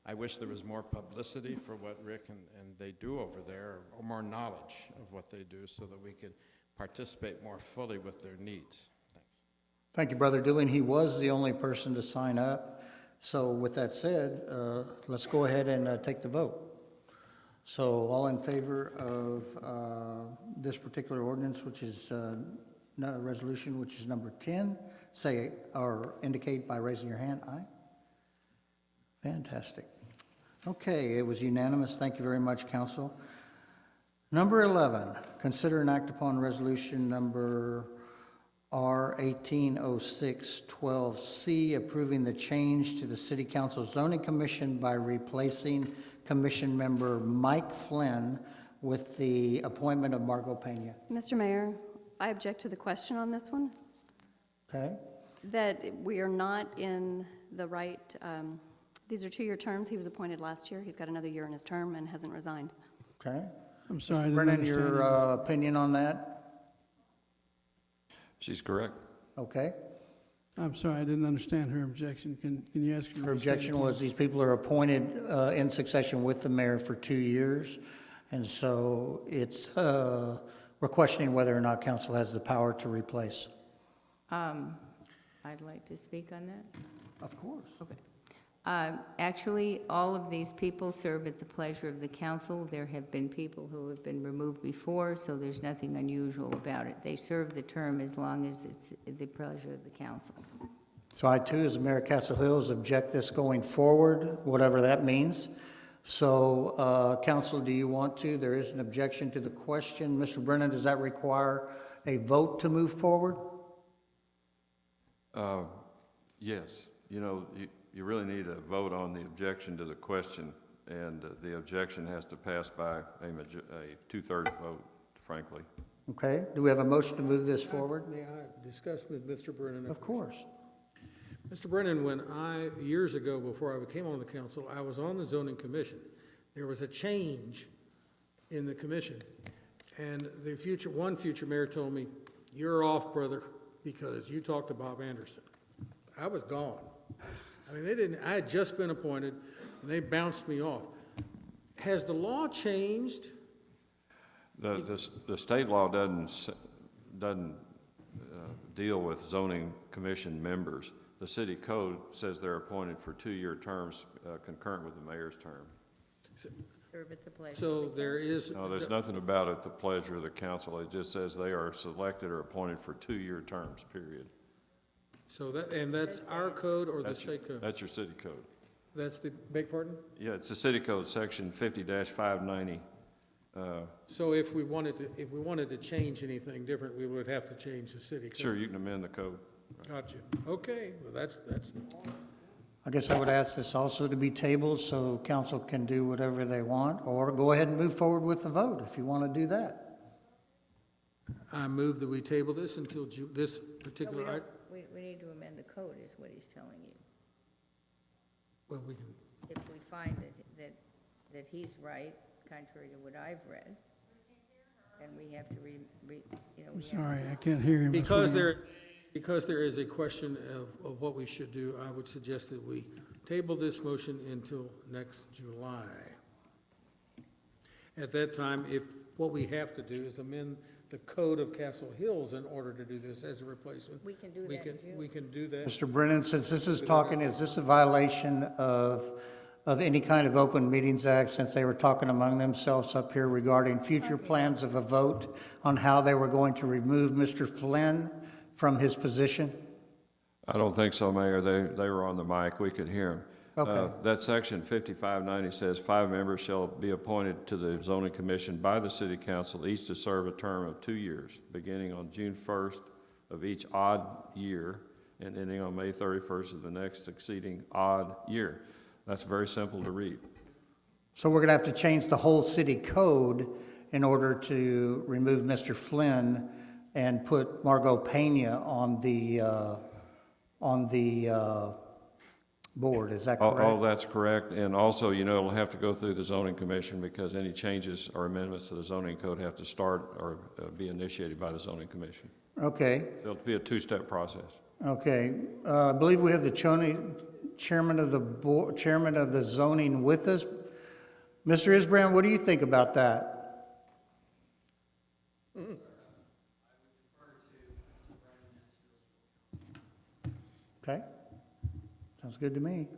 I wish there was more publicity for what Rick and they do over there, or more knowledge of what they do so that we could participate more fully with their needs. Thanks. Thank you, Brother Dooling. He was the only person to sign up. So with that said, let's go ahead and take the vote. So all in favor of this particular ordinance, which is resolution, which is number 10, say or indicate by raising your hand. Aye. Fantastic. Okay, it was unanimous. Thank you very much, council. Number 11, consider and act upon resolution number R 1806-12C, approving the change to the City Council Zoning Commission by replacing Commission member Mike Flynn with the appointment of Margot Pena. Mr. Mayor, I object to the question on this one, Okay? that we are not in the right, these are 2-year terms. He was appointed last year. He's got another year in his term and hasn't resigned. Okay? I'm sorry, I didn't Brennan, understand. your it. opinion on that? She's correct. Okay. I'm sorry, I didn't understand her objection. Can you ask her? Her objection was these people are appointed in succession with the mayor for 2 years. And so it's, we're questioning whether or not council has the power to replace. I'd like to speak on that. Of course. Okay. Actually, all of these people serve at the pleasure of the council. There have been people who have been removed before, so there's nothing unusual about it. They serve the term as long as it's the pleasure of the council. So I too, as Mayor Castle Hills, object this going forward, whatever that means. So, council, do you want to? There is an objection to the question. Mr. Brennan, does that require a vote to move forward? Yes. You know, you really need a vote on the objection to the question, and the objection has to pass by a 2/3 vote, frankly. Okay, do we have a motion to move this forward? May I discuss with Mr. Brennan? Of course. Mr. Brennan, when years ago, before I came on the council, I was on the zoning commission. There was a change in the commission, and one future mayor told me, "You're off, brother, because you talked to Bob Anderson." I was gone. I mean, I had just been appointed, and they bounced me off. Has the law changed? The state law doesn't deal with zoning commission members. The city code says they're appointed for 2-year terms concurrent with the mayor's term. Serve at the pleasure. So there is. No, there's nothing about it, the pleasure of the council. It just says they are selected or appointed for 2-year terms, period. So that's our code or the state code? That's your city code. That's the, beg pardon? Yeah, it's the city code, section 50-590. So if we wanted to change anything different, we would have to change the city code? Sure, you can amend the code. Gotcha. Okay, well, that's I guess I would ask this also to be tabled so council can do whatever they want, or go ahead and move forward with the vote if you want to do that. I move that we table this until this particular item. We need to amend the code, is what he's telling you. Well, we can, If we find that he's right, contrary to what I've read, then we have to I'm sorry, I can't hear you. Ms. because there is a question of what we should do, I would suggest that we table this motion until next July. At that time, if what we have to do is amend the code of Castle Hills in order to do this as a replacement. We can do that in June. We can do that. Mr. Brennan, since this is talking, is this a violation of any kind of Open Meetings Act, since they were talking among themselves up here regarding future plans of a vote on how they were going to remove Mr. Flynn from his position? I don't think so, Mayor. They were on the mic. We could hear them. Okay. That section 5590 says 5 members shall be appointed to the zoning commission by the city council, each to serve a term of 2 years, beginning on June 1st of each odd year and ending on May 31st of the next succeeding odd year. That's very simple to read. So we're going to have to change the whole city code in order to remove Mr. Flynn and put Margot Pena on the board, is that correct? All that's correct, and also, you know, it'll have to go through the zoning commission because any changes or amendments to the zoning code have to start or be initiated by the zoning commission. Okay, So it'll be a 2-step process. okay. I believe we have the chairman of the board, chairman of the zoning with us. Mr. Isbrand, what do you think about that? Okay, sounds good to me.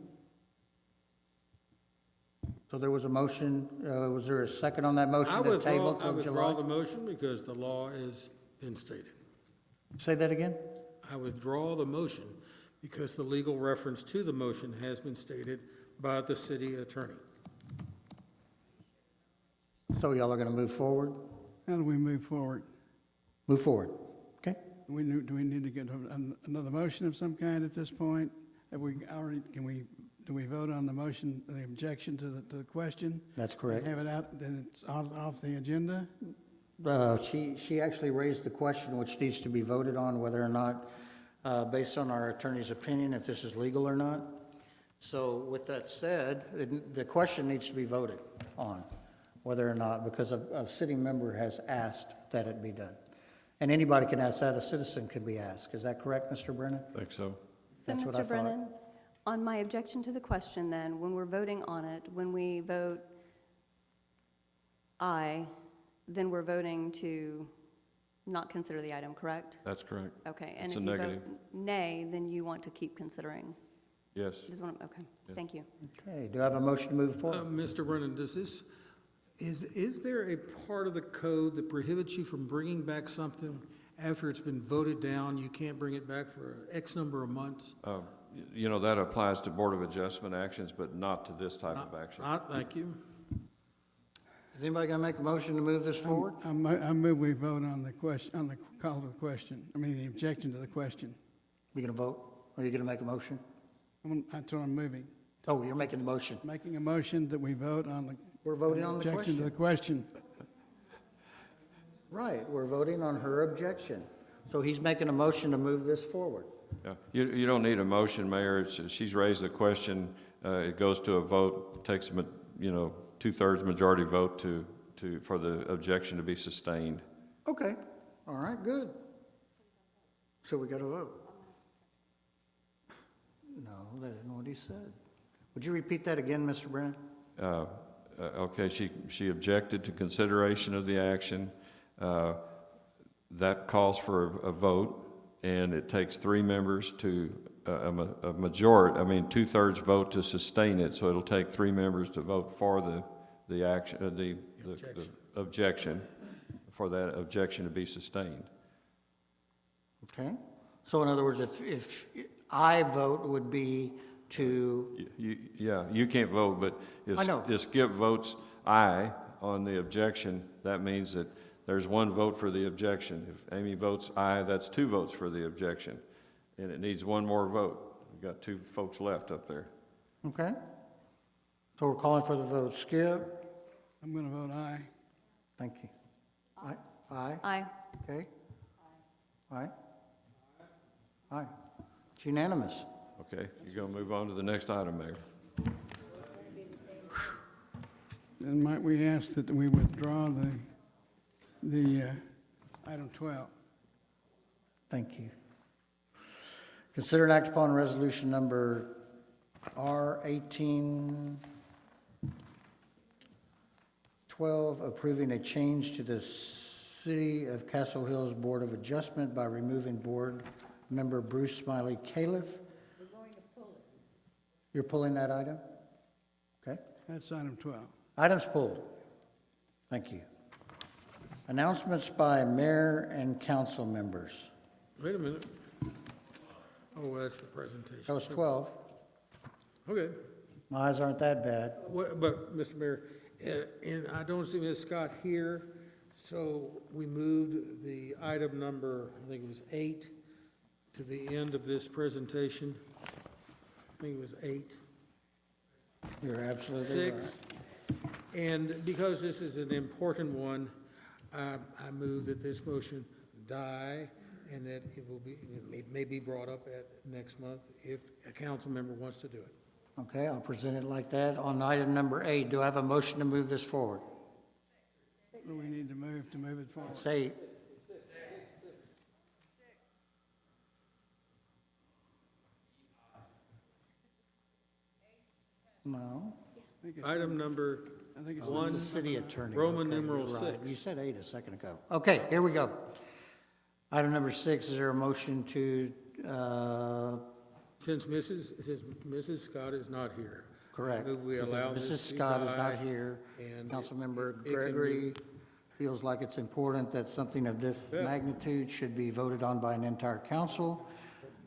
So there was a motion, was there a second on that motion to table I till withdraw the July? motion because the law is been stated. Say that again? I withdraw the motion because the legal reference to the motion has been stated by the city attorney. So y'all are gonna move forward? How do we move forward? Move forward, okay? Do we need to get another motion of some kind at this point? Have we already, do we vote on the motion, the objection to the question? That's correct. Have it out, then it's off the agenda? She actually raised the question which needs to be voted on, whether or not, based on our attorney's opinion, if this is legal or not. So with that said, the question needs to be voted on, whether or not, because a sitting member has asked that it be done. And anybody can ask that, a citizen could be asked. Is that correct, Mr. Brennan? Think so? So, That's what I Mr. thought. Brennan, on my objection to the question then, when we're voting on it, when we vote aye, then we're voting to not consider the item, correct? That's correct. Okay, and It's if a you vote negative. nay, then you want to keep considering? Yes. Okay, thank you. Okay, do I have a motion to move forward? Mr. Brennan, is there a part of the code that prohibits you from bringing back something after it's been voted down? You can't bring it back for X number of months? You know, that applies to Board of Adjustment actions, but not to this type of action. Thank you. Is anybody gonna make a motion to move this forward? I move we vote on the question, on the call to the question, the objection to the question. You gonna vote? Or are you gonna make a motion? That's what I'm moving. Oh, you're making the motion. Making a motion that we vote on the. We're voting on the Objection to the question. question. Right, we're voting on her objection. So he's making a motion to move this forward. Yeah. You don't need a motion, Mayor. She's raised the question. It goes to a vote, takes, two-thirds majority vote for the objection to be sustained. Okay, all right, good. So we got to vote. No, that isn't what he said. Would you repeat that again, Mr. Brennan? Okay, she objected to consideration of the action. That calls for a vote, and it takes three members to, a majority, two-thirds vote to sustain it, so it'll take three members to vote for the action, the objection, for that objection to be sustained. Okay, so in other words, if I vote would be to, You can't vote, but I know. if Skip votes aye on the objection, that means that there's one vote for the objection. If Amy votes aye, that's two votes for the objection, and it needs one more vote. We've got two folks left up there. okay? So we're calling for the vote. Skip? I'm going to vote aye. Thank you. Aye? Aye? Aye. Okay? Aye? Aye. It's unanimous. Okay, you're going to move on to the next item, Mayor. Then might we ask that we withdraw the item 12? Thank you. Consider and act upon resolution number R1812, approving a change to the City of Castle Hills Board of Adjustment by removing board member Bruce Smiley Califf. We're going to pull it. You're pulling that item? Okay. That's item 12. Item's pulled. Thank you. Announcements by mayor and council members. Wait a minute. Oh, that's the presentation. That was 12. Okay. My eyes aren't that bad. But, Mr. Mayor, and I don't see Ms. Scott here, so we moved the item number, I think it was 8, to the end of this presentation. I think it was 8. You're absolutely right. 6. And because this is an important one, I move that this motion die and that it may be brought up at next month if a council member wants to do it. Okay, I'll present it like that. On item number 8, do I have a motion to move this forward? What do we need to move it forward? Say, no, Item number I think it's it's one, the city attorney. Roman Okay, numeral you're right. 6. You said 8 a second ago. Okay, here we go. Item number 6, is there a motion to, Since Mrs. Scott is not here. correct. I move we allow Because this Mrs. to Scott is die, not here. and Councilmember it can Gregory feels like it's important that something of this magnitude should be voted on by an entire council.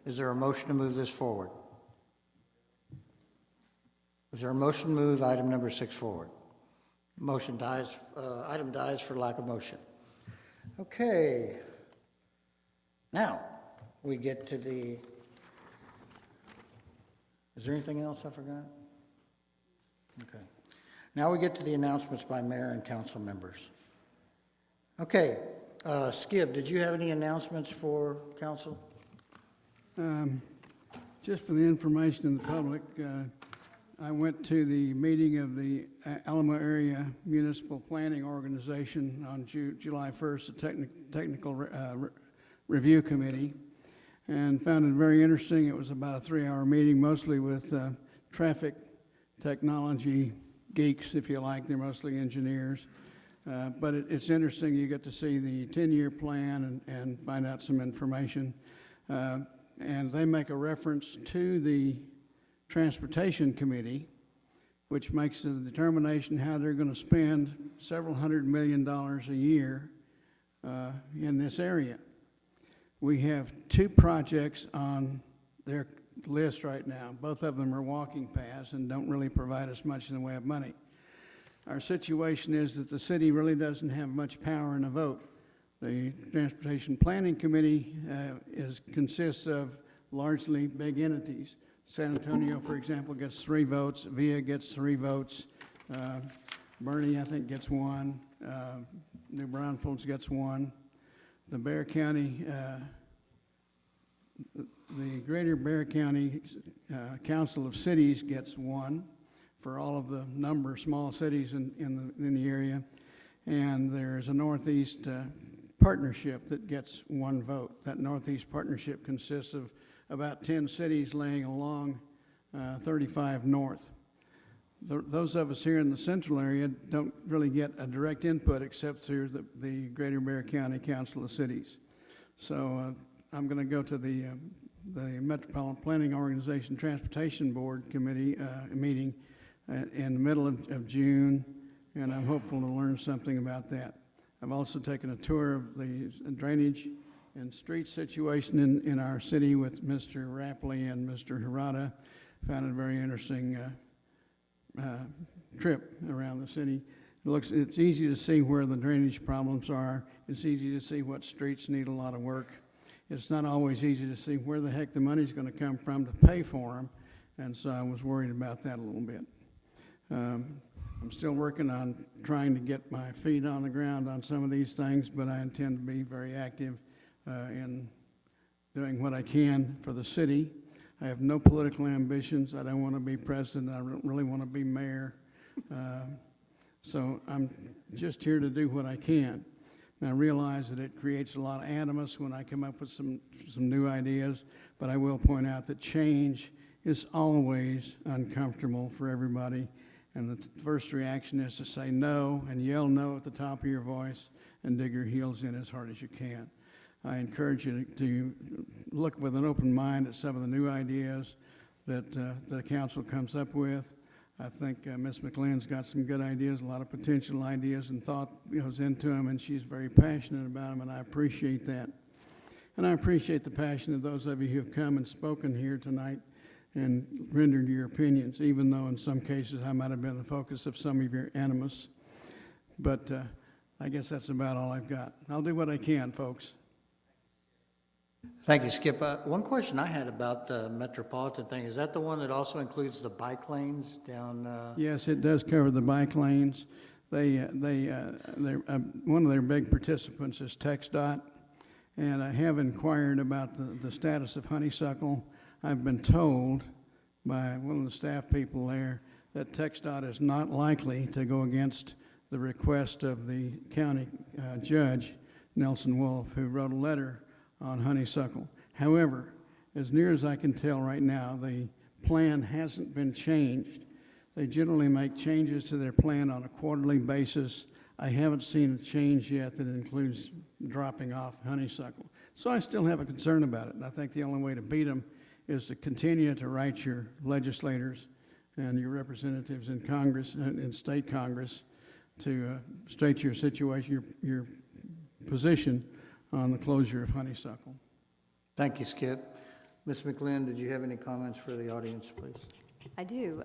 Is there a motion to move this forward? Is there a motion to move item number 6 forward? Motion dies, item dies for lack of motion. Okay. Now, we get to the, is there anything else I forgot? Okay. Now we get to the announcements by mayor and council members. Okay, Skip, did you have any announcements for council? Just for the information in the public, I went to the meeting of the Alamo Area Municipal Planning Organization on July 1st, the Technical Review Committee, and found it very interesting. It was about a 3-hour meeting, mostly with traffic technology geeks, if you like. They're mostly engineers. But it's interesting. You get to see the 10-year plan and find out some information. And they make a reference to the Transportation Committee, which makes the determination how they're going to spend several $100 million a year in this area. We have 2 projects on their list right now. Both of them are walking paths and don't really provide us much in the way of money. Our situation is that the city really doesn't have much power in a vote. The Transportation Planning Committee consists of largely big entities. San Antonio, for example, gets 3 votes. Villa gets 3 votes. Bernie, I think, gets 1. New Braunfels gets 1. The Bexar County, the Greater Bexar County Council of Cities gets 1 for all of the number of small cities in the area. And there's a Northeast Partnership that gets 1 vote. That Northeast Partnership consists of about 10 cities laying along 35 north. Those of us here in the central area don't really get a direct input except through the Greater Bexar County Council of Cities. So I'm going to go to the Metropolitan Planning Organization Transportation Board Committee meeting in the middle of June, and I'm hopeful to learn something about that. I've also taken a tour of the drainage and street situation in our city with Mr. Rapley and Mr. Hirata. Found it a very interesting trip around the city. It's easy to see where the drainage problems are. It's easy to see what streets need a lot of work. It's not always easy to see where the heck the money's going to come from to pay for them, and so I was worried about that a little bit. I'm still working on trying to get my feet on the ground on some of these things, but I intend to be very active in doing what I can for the city. I have no political ambitions. I don't want to be president. I don't really want to be mayor. So I'm just here to do what I can. And I realize that it creates a lot of animus when I come up with some new ideas, but I will point out that change is always uncomfortable for everybody. And the first reaction is to say no and yell no at the top of your voice and dig your heels in as hard as you can. I encourage you to look with an open mind at some of the new ideas that the council comes up with. I think Ms. McLean's got some good ideas, a lot of potential ideas, and thought goes into them, and she's very passionate about them, and I appreciate that. And I appreciate the passion of those of you who have come and spoken here tonight and rendered your opinions, even though in some cases I might have been the focus of some of your animus. But I guess that's about all I've got. I'll do what I can, folks. Thank you, Skip. One question I had about the metropolitan thing, is that the one that also includes the bike lanes down? Yes, it does cover the bike lanes. They're one of their big participants is TxDOT, and I have inquired about the status of Honeysuckle. I've been told by one of the staff people there that TxDOT is not likely to go against the request of the county judge, Nelson Wolf, who wrote a letter on Honeysuckle. However, as near as I can tell right now, the plan hasn't been changed. They generally make changes to their plan on a quarterly basis. I haven't seen a change yet that includes dropping off Honeysuckle. So I still have a concern about it, and I think the only way to beat them is to continue to write your legislators and your representatives in Congress and in state Congress state your situation, your position on the closure of Honeysuckle. Thank you, Skip. Ms. McLean, did you have any comments for the audience, please? I do.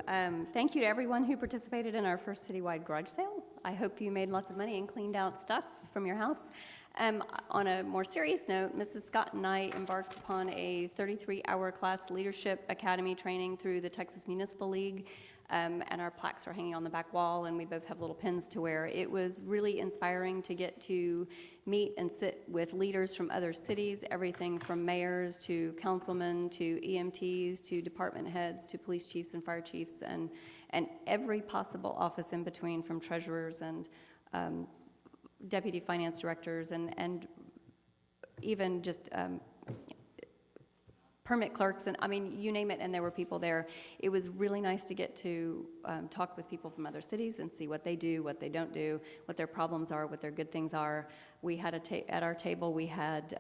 Thank you to everyone who participated in our first citywide garage sale. I hope you made lots of money and cleaned out stuff from your house. On a more serious note, Mrs. Scott and I embarked upon a 33-hour class leadership academy training through the Texas Municipal League, and our plaques are hanging on the back wall, and we both have little pins to wear. It was really inspiring to get to meet and sit with leaders from other cities, everything from mayors to councilmen to EMTs to department heads to police chiefs and fire chiefs, and every possible office in between, from treasurers and deputy finance directors and even just permit clerks, and I mean, you name it, and there were people there. It was really nice to get to talk with people from other cities and see what they do, what they don't do, what their problems are, what their good things are. We had at our table, we had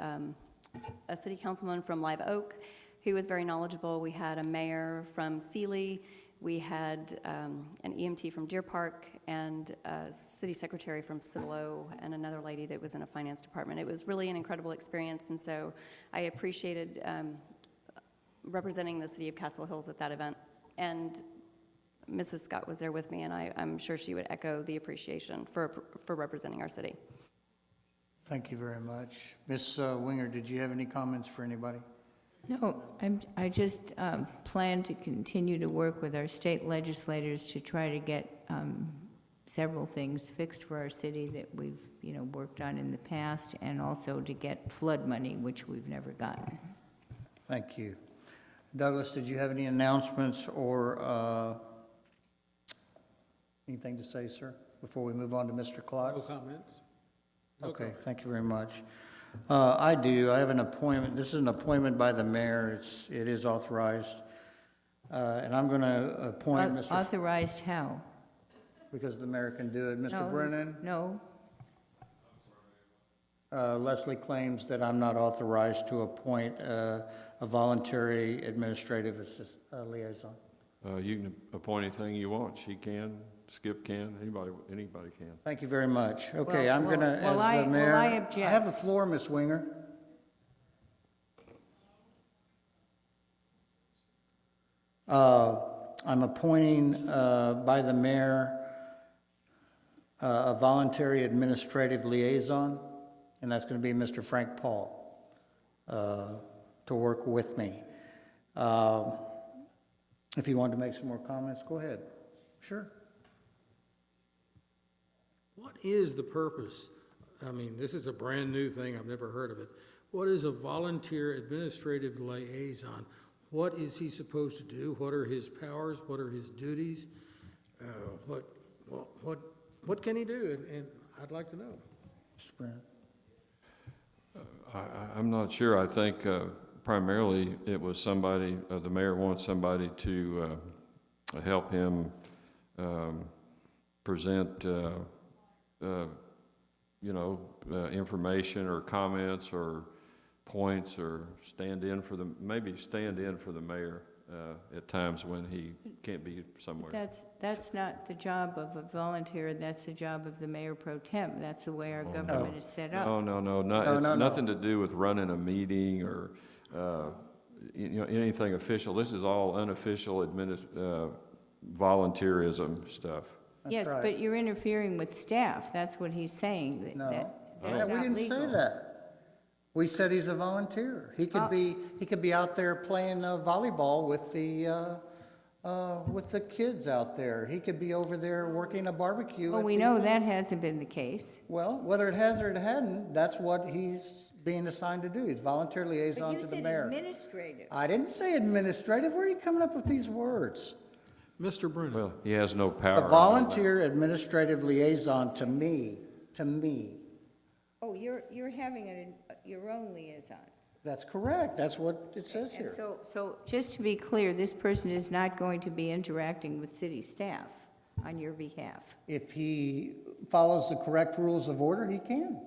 a city councilman from Live Oak who was very knowledgeable. We had a mayor from Sealy. We had an EMT from Deer Park and a city secretary from Cibolo and another lady that was in a finance department. It was really an incredible experience, and so I appreciated representing the city of Castle Hills at that event. And Mrs. Scott was there with me, and I'm sure she would echo the appreciation for representing our city. Thank you very much. Ms. Winger, did you have any comments for anybody? No, I just plan to continue to work with our state legislators to try to get several things fixed for our city that we've, worked on in the past, and also to get flood money, which we've never gotten. Thank you. Douglas, did you have any announcements or anything to say, sir, before we move on to Mr. Klotz? No comments? Okay, thank you very much. I do. I have an appointment. This is an appointment by the mayor. It is authorized. And I'm going to appoint Mr. Authorized how? Because the mayor can do it. Mr. No, Brennan? No. Leslie claims that I'm not authorized to appoint a voluntary administrative liaison. You can appoint anything you want. She can, Skip can, anybody can. Thank you very much. Okay, Well, I'm going to, well, as the mayor. I object. I have the floor, Ms. Winger. I'm appointing by the mayor a voluntary administrative liaison, and that's going to be Mr. Frank Paul to work with me. If you want to make some more comments, go ahead. Sure. What is the purpose? I mean, this is a brand-new thing. I've never heard of it. What is a volunteer administrative liaison? What is he supposed to do? What are his powers? What are his duties? What can he do? And I'd like to know. Mr. Brennan. I'm not sure. I think primarily it was somebody, the mayor wants somebody to help him present, information or comments or points, or maybe stand in for the mayor at times when he can't be somewhere. That's not the job of a volunteer, that's the job of the mayor pro tem. That's the way our government is set up. No. Nothing to do with running a meeting or, anything official. This is all unofficial volunteerism stuff. Yes, right. but you're interfering with staff, that's what he's saying. No. That's We not didn't legal. say that. We said he's a volunteer. He could be out there playing volleyball with the kids out there. He could be over there working a barbecue. Well, at we the- know that hasn't been the case. Well, whether it has or it hadn't, that's what he's being assigned to do. He's volunteer liaison to the mayor. But you said administrative. I didn't say administrative. Where are you coming up with these words? Mr. Brennan. Well, he has no power. A volunteer administrative liaison to me. Oh, you're having your own liaison. That's correct. That's what it says And here. so just to be clear, this person is not going to be interacting with city staff on your behalf. If he follows the correct rules of order, he can.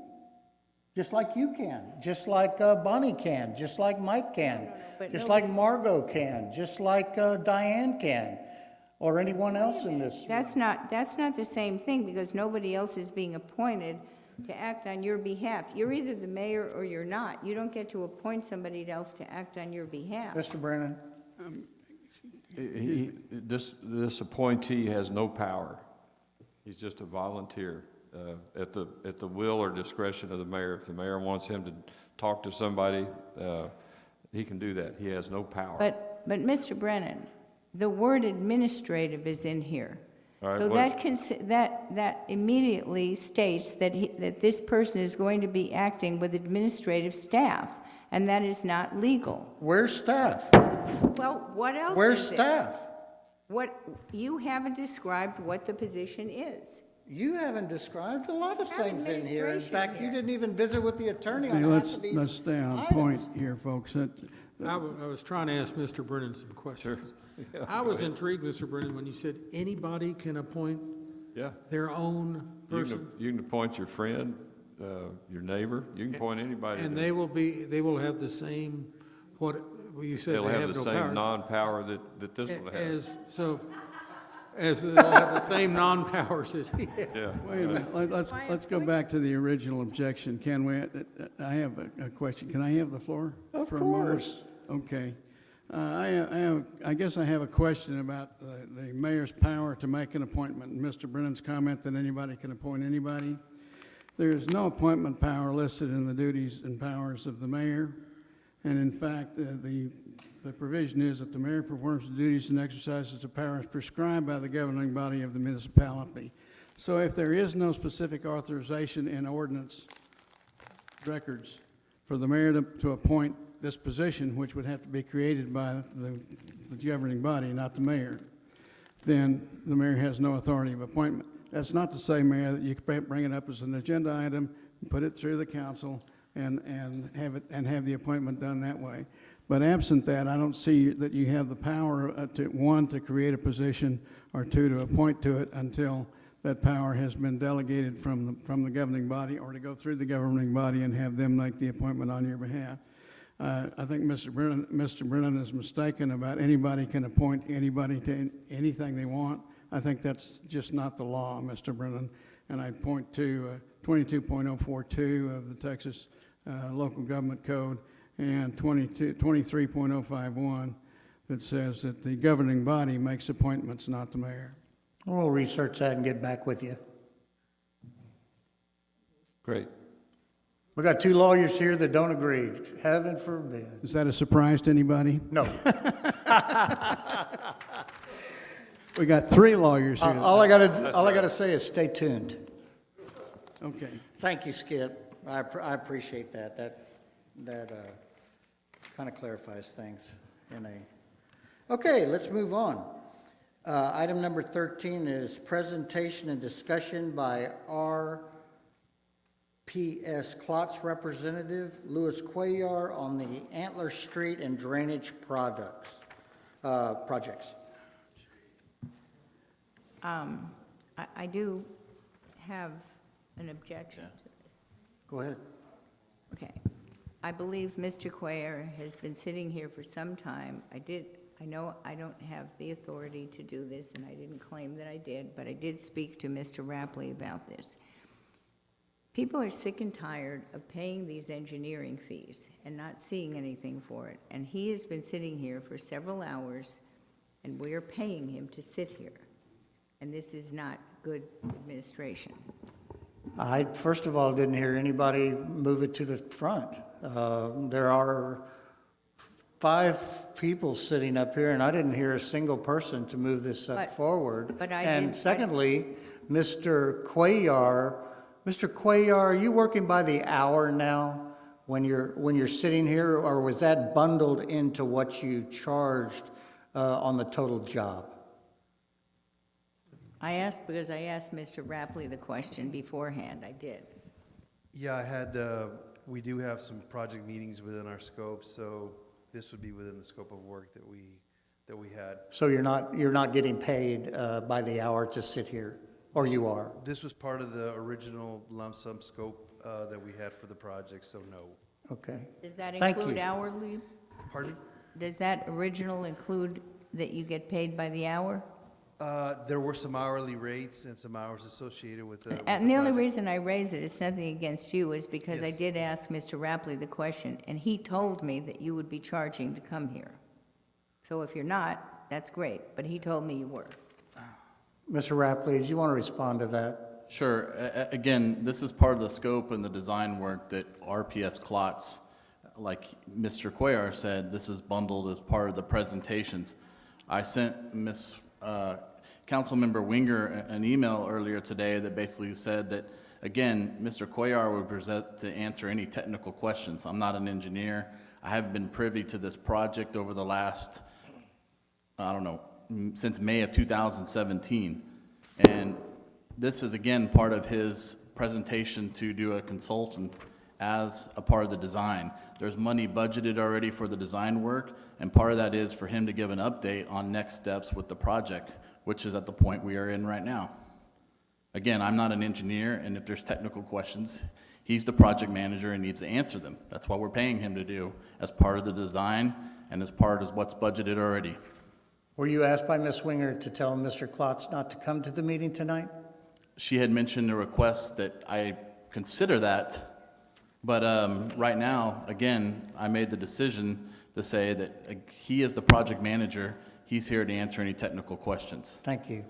Just like you can, just like Bonnie can, just like Mike can, but just nobody- like Margot can, just like Diane can. or anyone else in this. That's not the same thing, because nobody else is being appointed to act on your behalf. You're either the mayor or you're not. You don't get to appoint somebody else to act on your behalf. Mr. Brennan? This appointee has no power. He's just a volunteer, at the will or discretion of the mayor. If the mayor wants him to talk to somebody, he can do that. He has no power. But Mr. Brennan, the word administrative is in here. All right, So what- that immediately states that this person is going to be acting with administrative staff, and that is not legal. Where's staff? Well, what else Where's is it? staff? You haven't described what the position is. You haven't described a lot of Have things in here. In administration fact, you here. didn't even visit with the attorney Hey, on half of these let's stay on items. point here, folks. I was trying to ask Mr. Brennan some questions. Yeah, I was intrigued, Mr. Brennan, when you said anybody can appoint Yeah. their own person, You can appoint your friend, your neighbor. You can appoint anybody. and to- they will have the same, well, you said They'll they have have the no same power. non-power that this one has. As they'll have the same non-powers as he has. Yeah. Wait a minute, let's go back to the original objection. Can we, I have a question. Can I have the floor? Of for a moment? course. Okay. I guess I have a question about the mayor's power to make an appointment. Mr. Brennan's comment that anybody can appoint anybody. There is no appointment power listed in the duties and powers of the mayor. And in fact, the provision is that the mayor performs the duties and exercises the powers prescribed by the governing body of the municipality. So if there is no specific authorization in ordinance records for the mayor to appoint this position, which would have to be created by the governing body, not the mayor, then the mayor has no authority of appointment. That's not to say, Mayor, that you can bring it up as an agenda item, put it through the council, and have the appointment done that way. But absent that, I don't see that you have the power to create a position, or two, to appoint to it until that power has been delegated from the governing body, or to go through the governing body and have them make the appointment on your behalf. I think Mr. Brennan is mistaken about anybody can appoint anybody to anything they want. I think that's just not the law, Mr. Brennan. And I'd point to 22.042 of the Texas Local Government Code and 23.051 that says that the governing body makes appointments, not the mayor. We'll research that and get back with you. Great. We got two lawyers here that don't agree. Heaven forbid. Is that a surprise to anybody? No. We got three lawyers here. All I gotta say is stay tuned. Okay. Thank you, Skip. I appreciate that. That kind of clarifies things Okay, let's move on. Item number 13 is presentation and discussion by RPS Klotz representative Louis Cuellar on the Antler Street and drainage projects. I do have an objection to this. Go ahead. Okay. I believe Mr. Cuellar has been sitting here for some time. I know I don't have the authority to do this, and I didn't claim that I did, but I did speak to Mr. Rapley about this. People are sick and tired of paying these engineering fees and not seeing anything for it. And he has been sitting here for several hours, and we're paying him to sit here. And this is not good administration. I, first of all, didn't hear anybody move it to the front. There are 5 people sitting up here, and I didn't hear a single person to move this forward. But I And did- secondly, Mr. Cuellar, are you working by the hour now when you're sitting here, or was that bundled into what you charged on the total job? I asked because I asked Mr. Rapley the question beforehand. I did. Yeah, I had, we do have some project meetings within our scope, so this would be within the scope of work that we had. So you're not getting paid by the hour to sit here, or you are? This was part of the original lump sum scope that we had for the project, so no. Okay. Does that Thank include you. hourly? Pardon? Does that original include that you get paid by the hour? There were some hourly rates and some hours associated with the And the only project. reason I raise it, it's nothing against you, is because I Yes. did ask Mr. Rapley the question, and he told me that you would be charging to come here. So if you're not, that's great, but he told me you were. Mr. Rapley, do you want to respond to that? Sure. Again, this is part of the scope and the design work that RPS Klotz, like Mr. Cuellar said, this is bundled as part of the presentations. I sent Councilmember Winger an email earlier today that basically said that, again, Mr. Cuellar would present to answer any technical questions. I'm not an engineer. I haven't been privy to this project over the last, I don't know, since May of 2017. And this is, again, part of his presentation to do a consultant as a part of the design. There's money budgeted already for the design work, and part of that is for him to give an update on next steps with the project, which is at the point we are in right now. Again, I'm not an engineer, and if there's technical questions, he's the project manager and needs to answer them. That's what we're paying him to do as part of the design and as part of what's budgeted already. Were you asked by Ms. Winger to tell Mr. Klotz not to come to the meeting tonight? She had mentioned a request that I consider that, but right now, again, I made the decision to say that he is the project manager. He's here to answer any technical questions. Thank you.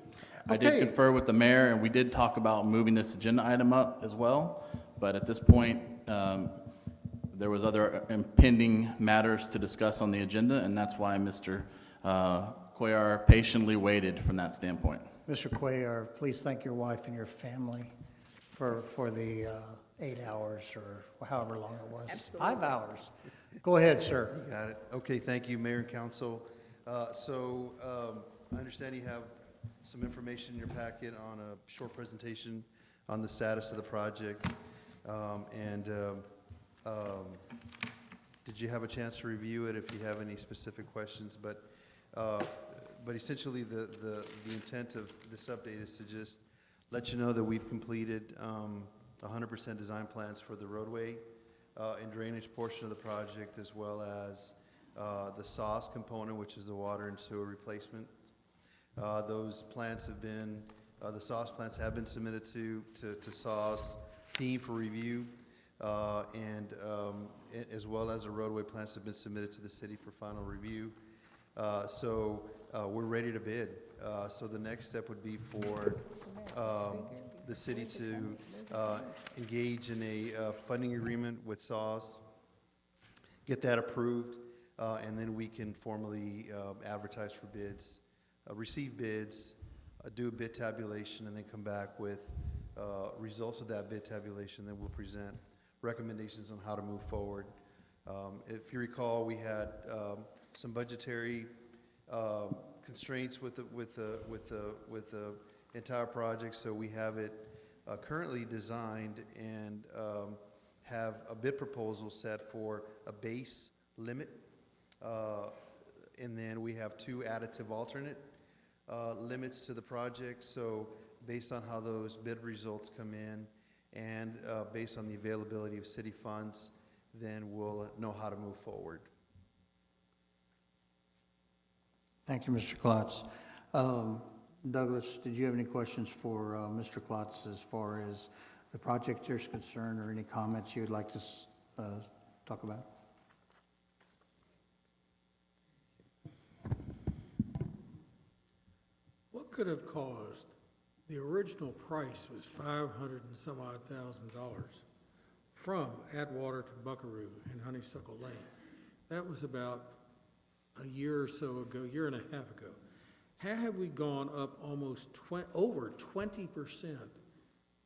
I did Okay. confer with the mayor, and we did talk about moving this agenda item up as well, but at this point, there was other impending matters to discuss on the agenda, and that's why Mr. Cuellar patiently waited from that standpoint. Mr. Cuellar, please thank your wife and your family for the 8 hours or however long it was. 5 hours. Go ahead, sir. Got it. Okay, thank you, Mayor and Council. I understand you have some information in your packet on a short presentation on the status of the project. Did you have a chance to review it if you have any specific questions? But essentially, the intent of this update is to just let you know that we've completed 100% design plans for the roadway and drainage portion of the project, as well as the SOS component, which is the water and sewer replacement. Those plans have been, the SOS plans have been submitted to SOS team for review, and as well as the roadway plans have been submitted to the city for final review. We're ready to bid. So the next step would be for the city to engage in a funding agreement with SOS, get that approved, and then we can formally advertise for bids, receive bids, do a bid tabulation, and then come back with results of that bid tabulation. Then we'll present recommendations on how to move forward. If you recall, we had some budgetary constraints with the entire project, so we have it currently designed and have a bid proposal set for a base limit, and then we have 2 additive alternate limits to the project. So based on how those bid results come in and based on the availability of city funds, then we'll know how to move forward. Thank you, Mr. Klotz. Douglas, did you have any questions for Mr. Klotz as far as the project is concerned, or any comments you'd like to talk about? What could have caused, the original price was $500 and some odd thousand from Atwater to Buckaroo in Honeysuckle Lane. That was about a year or so ago, year and a half ago. How have we gone up almost over 20%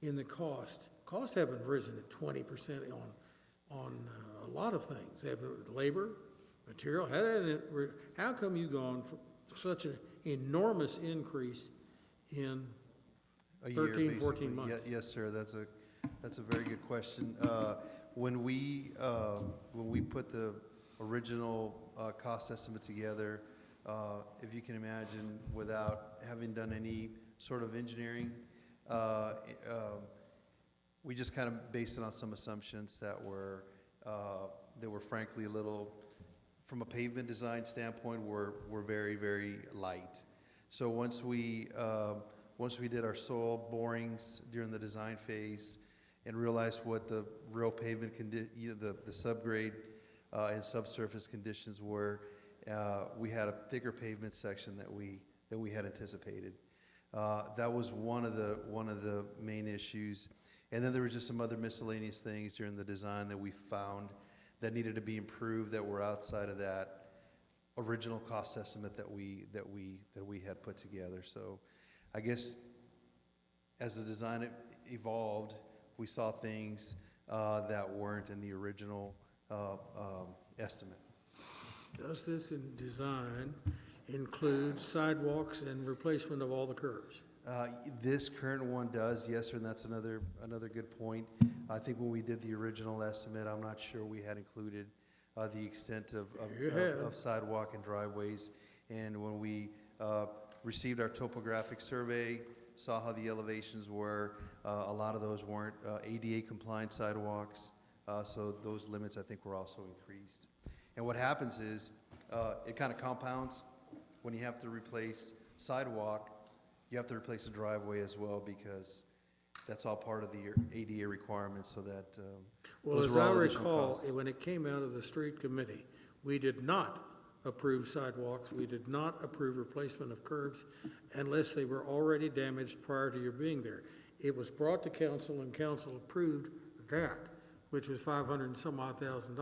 in the cost? Costs haven't risen at 20% on a lot of things. They have labor, material. How come you gone for such an enormous increase in A year, 13, 14 basically. months? Yes, sir. That's a very good question. When we put the original cost estimate together, if you can imagine, without having done any sort of engineering, we just kind of based it on some assumptions that were frankly a little, from a pavement design standpoint, were very, very light. So once we did our soil borings during the design phase and realized what the real pavement the subgrade and subsurface conditions were, we had a thicker pavement section that we had anticipated. That was one of the main issues. And then there were just some other miscellaneous things during the design that we found that needed to be improved that were outside of that original cost estimate that we had put together. So I guess as the design evolved, we saw things that weren't in the original estimate. Does this in design include sidewalks and replacement of all the curbs? This current one does, yes, sir, and that's another good point. I think when we did the original estimate, I'm not sure we had included the extent of sidewalk and driveways. And when we received our topographic survey, saw how the elevations were, a lot of those weren't ADA compliant sidewalks, so those limits I think were also increased. And what happens is it kind of compounds. When you have to replace sidewalk, you have to replace the driveway as well, because that's all part of the ADA requirements, so that Well, those as are I all additional recall, costs. when it came out of the street committee, we did not approve sidewalks, we did not approve replacement of curbs unless they were already damaged prior to your being there. It was brought to council and council approved that, which was $500 and some odd thousand.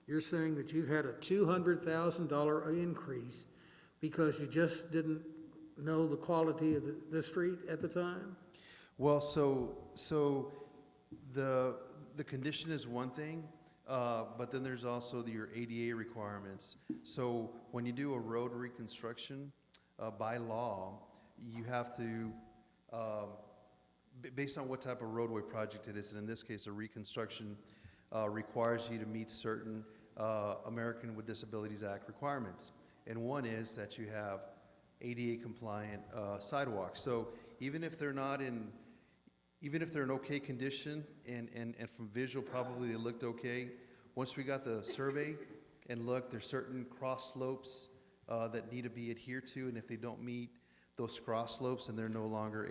You're saying that you've had a $200,000 increase because you just didn't know the quality of the street at the time? Well, so the condition is one thing, but then there's also your ADA requirements. So when you do a road reconstruction, by law, you have to, based on what type of roadway project it is, and in this case, a reconstruction requires you to meet certain American with Disabilities Act requirements. And one is that you have ADA compliant sidewalks. So even if they're in okay condition and from visual probably they looked okay, once we got the survey and looked, there's certain cross slopes that need to be adhered to, and if they don't meet those cross slopes, and they're no longer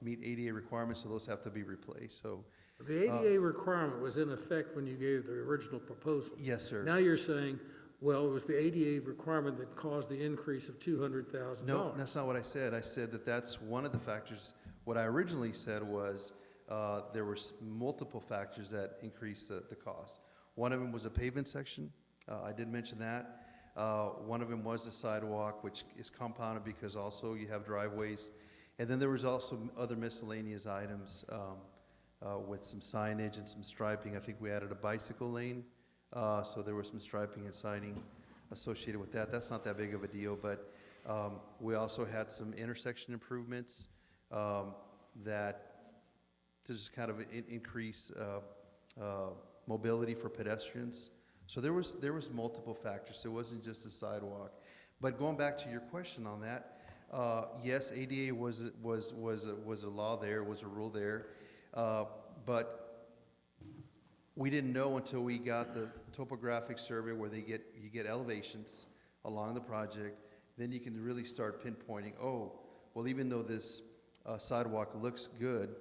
meet ADA requirements, so those have to be replaced. So The ADA requirement was in effect when you gave the original proposal. yes, sir. Now you're saying, well, it was the ADA requirement that caused the increase of $200,000. No, that's not what I said. I said that that's one of the factors. What I originally said was there were multiple factors that increased the cost. One of them was a pavement section. I did mention that. One of them was the sidewalk, which is compounded because also you have driveways. And then there was also other miscellaneous items with some signage and some striping. I think we added a bicycle lane. So there was some striping and signing associated with that. That's not that big of a deal, but we also had some intersection improvements that to just kind of increase mobility for pedestrians. So there was multiple factors. So it wasn't just the sidewalk. But going back to your question on that, yes, ADA was a law there, was a rule there, but we didn't know until we got the topographic survey where you get elevations along the project. Then you can really start pinpointing, oh, well, even though this sidewalk looks good,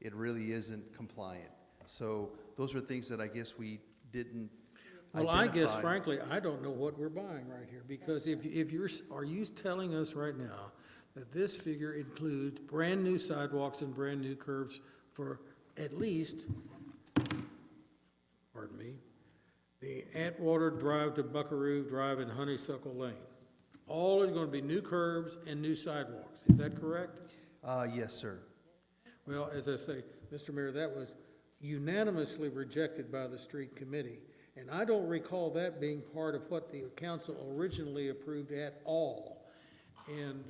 it really isn't compliant. So those are things that I guess we didn't Well, I guess identify. frankly, I don't know what we're buying right here, because are you telling us right now that this figure includes brand-new sidewalks and brand-new curbs for at least, pardon me, the Atwater Drive to Buckaroo Drive and Honeysuckle Lane? All is going to be new curbs and new sidewalks, is that correct? Yes, sir. Well, as I say, Mr. Mayor, that was unanimously rejected by the street committee. And I don't recall that being part of what the council originally approved at all. And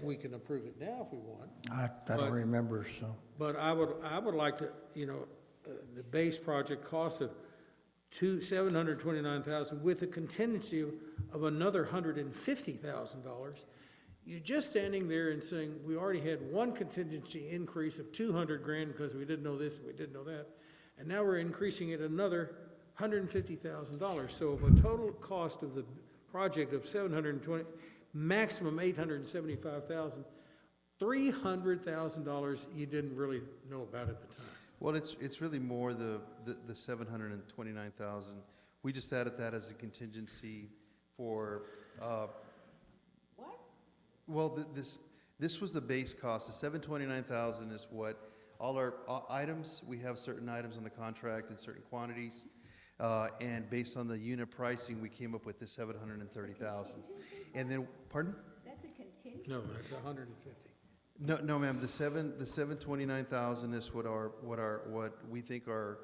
we can approve it now if we want. I don't remember, so. But I would like to, the base project cost of $729,000 with a contingency of another $150,000. You're just standing there and saying, we already had one contingency increase of $200,000 because we didn't know this and we didn't know that. And now we're increasing it another $150,000. So of a total cost of the project of $720 maximum $875,000. $300,000 you didn't really know about at the time. Well, it's really more the 729,000. We just added that as a contingency for, What? well, this was the base cost. The 729,000 is what all our items, we have certain items on the contract in certain quantities. And based on the unit pricing, we came up with the 730,000. And then, pardon? That's a contingency. No, that's 150. No, ma'am, the 729,000 is what we think our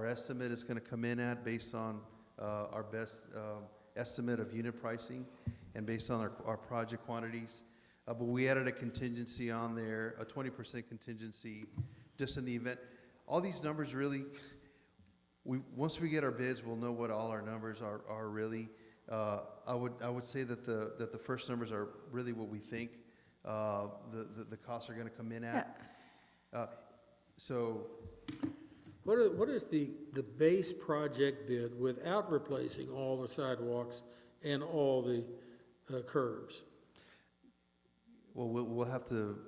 estimate is gonna come in at based on, our best, estimate of unit pricing and based on our project quantities. But we added a contingency on there, a 20% contingency, just in the event. All these numbers really, once we get our bids, we'll know what all our numbers are really. I would say that the first numbers are really what we think the costs are gonna come in at. So, What is the base project bid without replacing all the sidewalks and all the curbs? well, we'll have to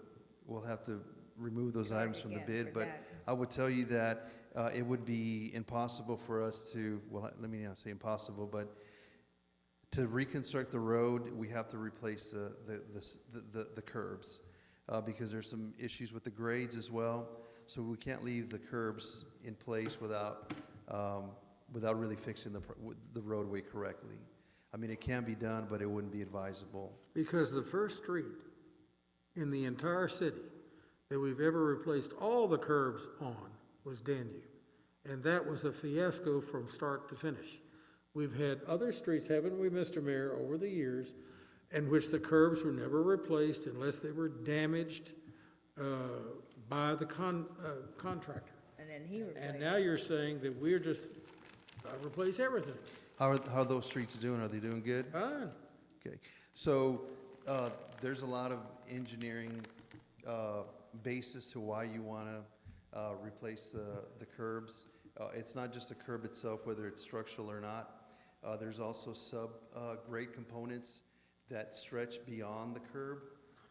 remove those items from the again bid, for but that. I would tell you that it would be impossible for us to, well, let me not say impossible, but to reconstruct the road, we have to replace the curbs, because there's some issues with the grades as well. So we can't leave the curbs in place without really fixing the roadway correctly. I mean, it can be done, but it wouldn't be advisable. Because the first street in the entire city that we've ever replaced all the curbs on was Danube. And that was a fiasco from start to finish. We've had other streets, haven't we, Mr. Mayor, over the years, in which the curbs were never replaced unless they were damaged by the contractor. And then he replaced. And now you're saying that we're just, replace everything. How are those streets doing? Are they doing good? Fine. Okay, so there's a lot of engineering basis to why you want to replace the curbs. It's not just the curb itself, whether it's structural or not. There's also sub-grade components that stretch beyond the curb,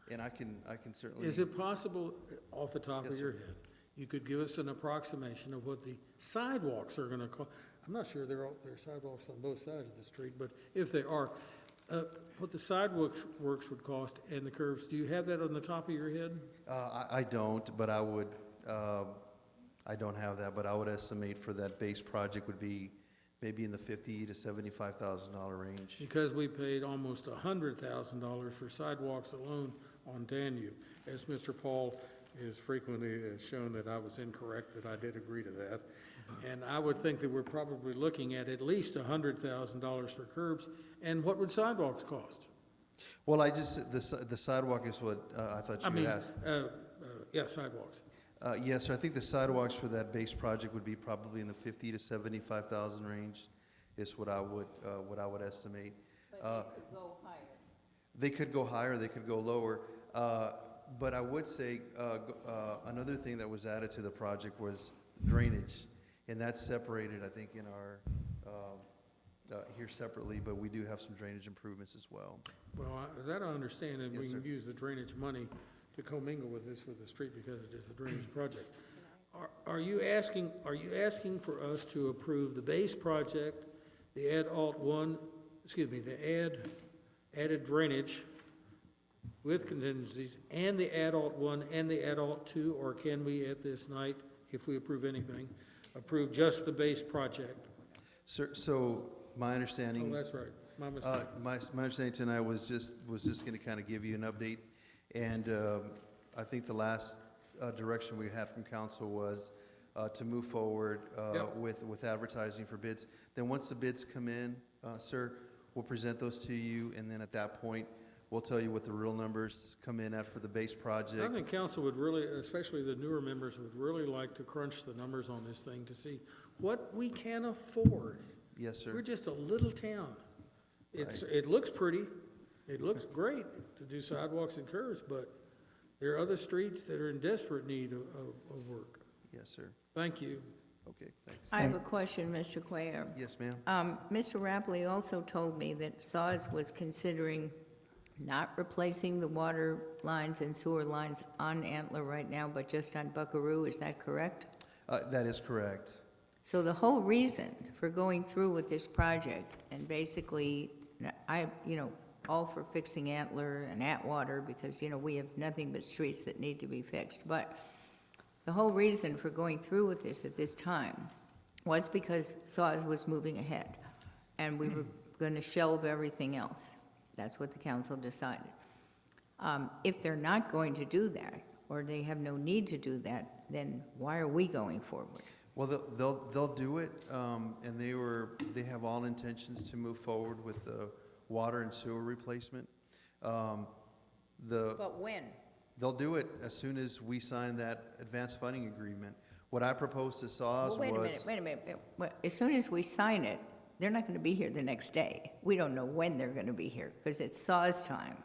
and I can certainly. Is it possible, off the top Yes, of your head, you could give us an approximation of what the sidewalks are gonna cost? I'm not sure there are sidewalks on both sides of the street, but if they are, what the sidewalks would cost and the curbs, do you have that on the top of your head? I don't, but I would. I don't have that, but I would estimate for that base project would be maybe in the $50,000 to $75,000 range. Because we paid almost $100,000 for sidewalks alone on Danube. As Mr. Paul has frequently shown that I was incorrect, that I did agree to that. And I would think that we're probably looking at least $100,000 for curbs. And what would sidewalks cost? Well, the sidewalk is what I thought you would ask. Yeah, sidewalks. Yes, sir. I think the sidewalks for that base project would be probably in the $50,000 to $75,000 range, is what I would estimate. But they could go higher. They could go higher, they could go lower. But I would say another thing that was added to the project was drainage, and that's separated, I think, in our here separately. But we do have some drainage improvements as well. Well, that I understand, and Yes, we can sir. use the drainage money to commingle with this with the street because it is a drainage project. Are you asking for us to approve the base project, the added drainage with contingencies, and the add-alt 1 and the add-alt 2, or can we at this night, if we approve anything, approve just the base project? Sir, so my understanding. Oh, that's right, my mistake. My understanding tonight was just going to kind of give you an update, and I think the last direction we had from council was to move forward Yep. with advertising for bids. Then once the bids come in, sir, we'll present those to you, and then at that point, we'll tell you what the real numbers come in at for the base project. I think council would really, especially the newer members, would really like to crunch the numbers on this thing to see what we can afford. Yes, sir. We're just a little town. It looks pretty, it looks great to do sidewalks and curbs, but there are other streets that are in desperate need of work. Yes, sir. Thank you. Okay, thanks. I have a question, Mr. Cuellar. Yes, ma'am. Mr. Rapley also told me that SAWS was considering Not replacing the water lines and sewer lines on Antler right now, but just on Buckaroo, is that correct? That is correct. So the whole reason for going through with this project, and basically, all for fixing Antler and Atwater, because, we have nothing but streets that need to be fixed. But the whole reason for going through with this at this time was because SAWS was moving ahead, and we were going to shelve everything else. That's what the council decided. If they're not going to do that, or they have no need to do that, then why are we going forward? Well, they'll do it, and they have all intentions to move forward with the water and sewer replacement. But when? They'll do it as soon as we sign that advanced funding agreement. What I proposed to SAWS Well, was. wait a minute. Well, as soon as we sign it, they're not going to be here the next day. We don't know when they're going to be here, because it's SAWS time.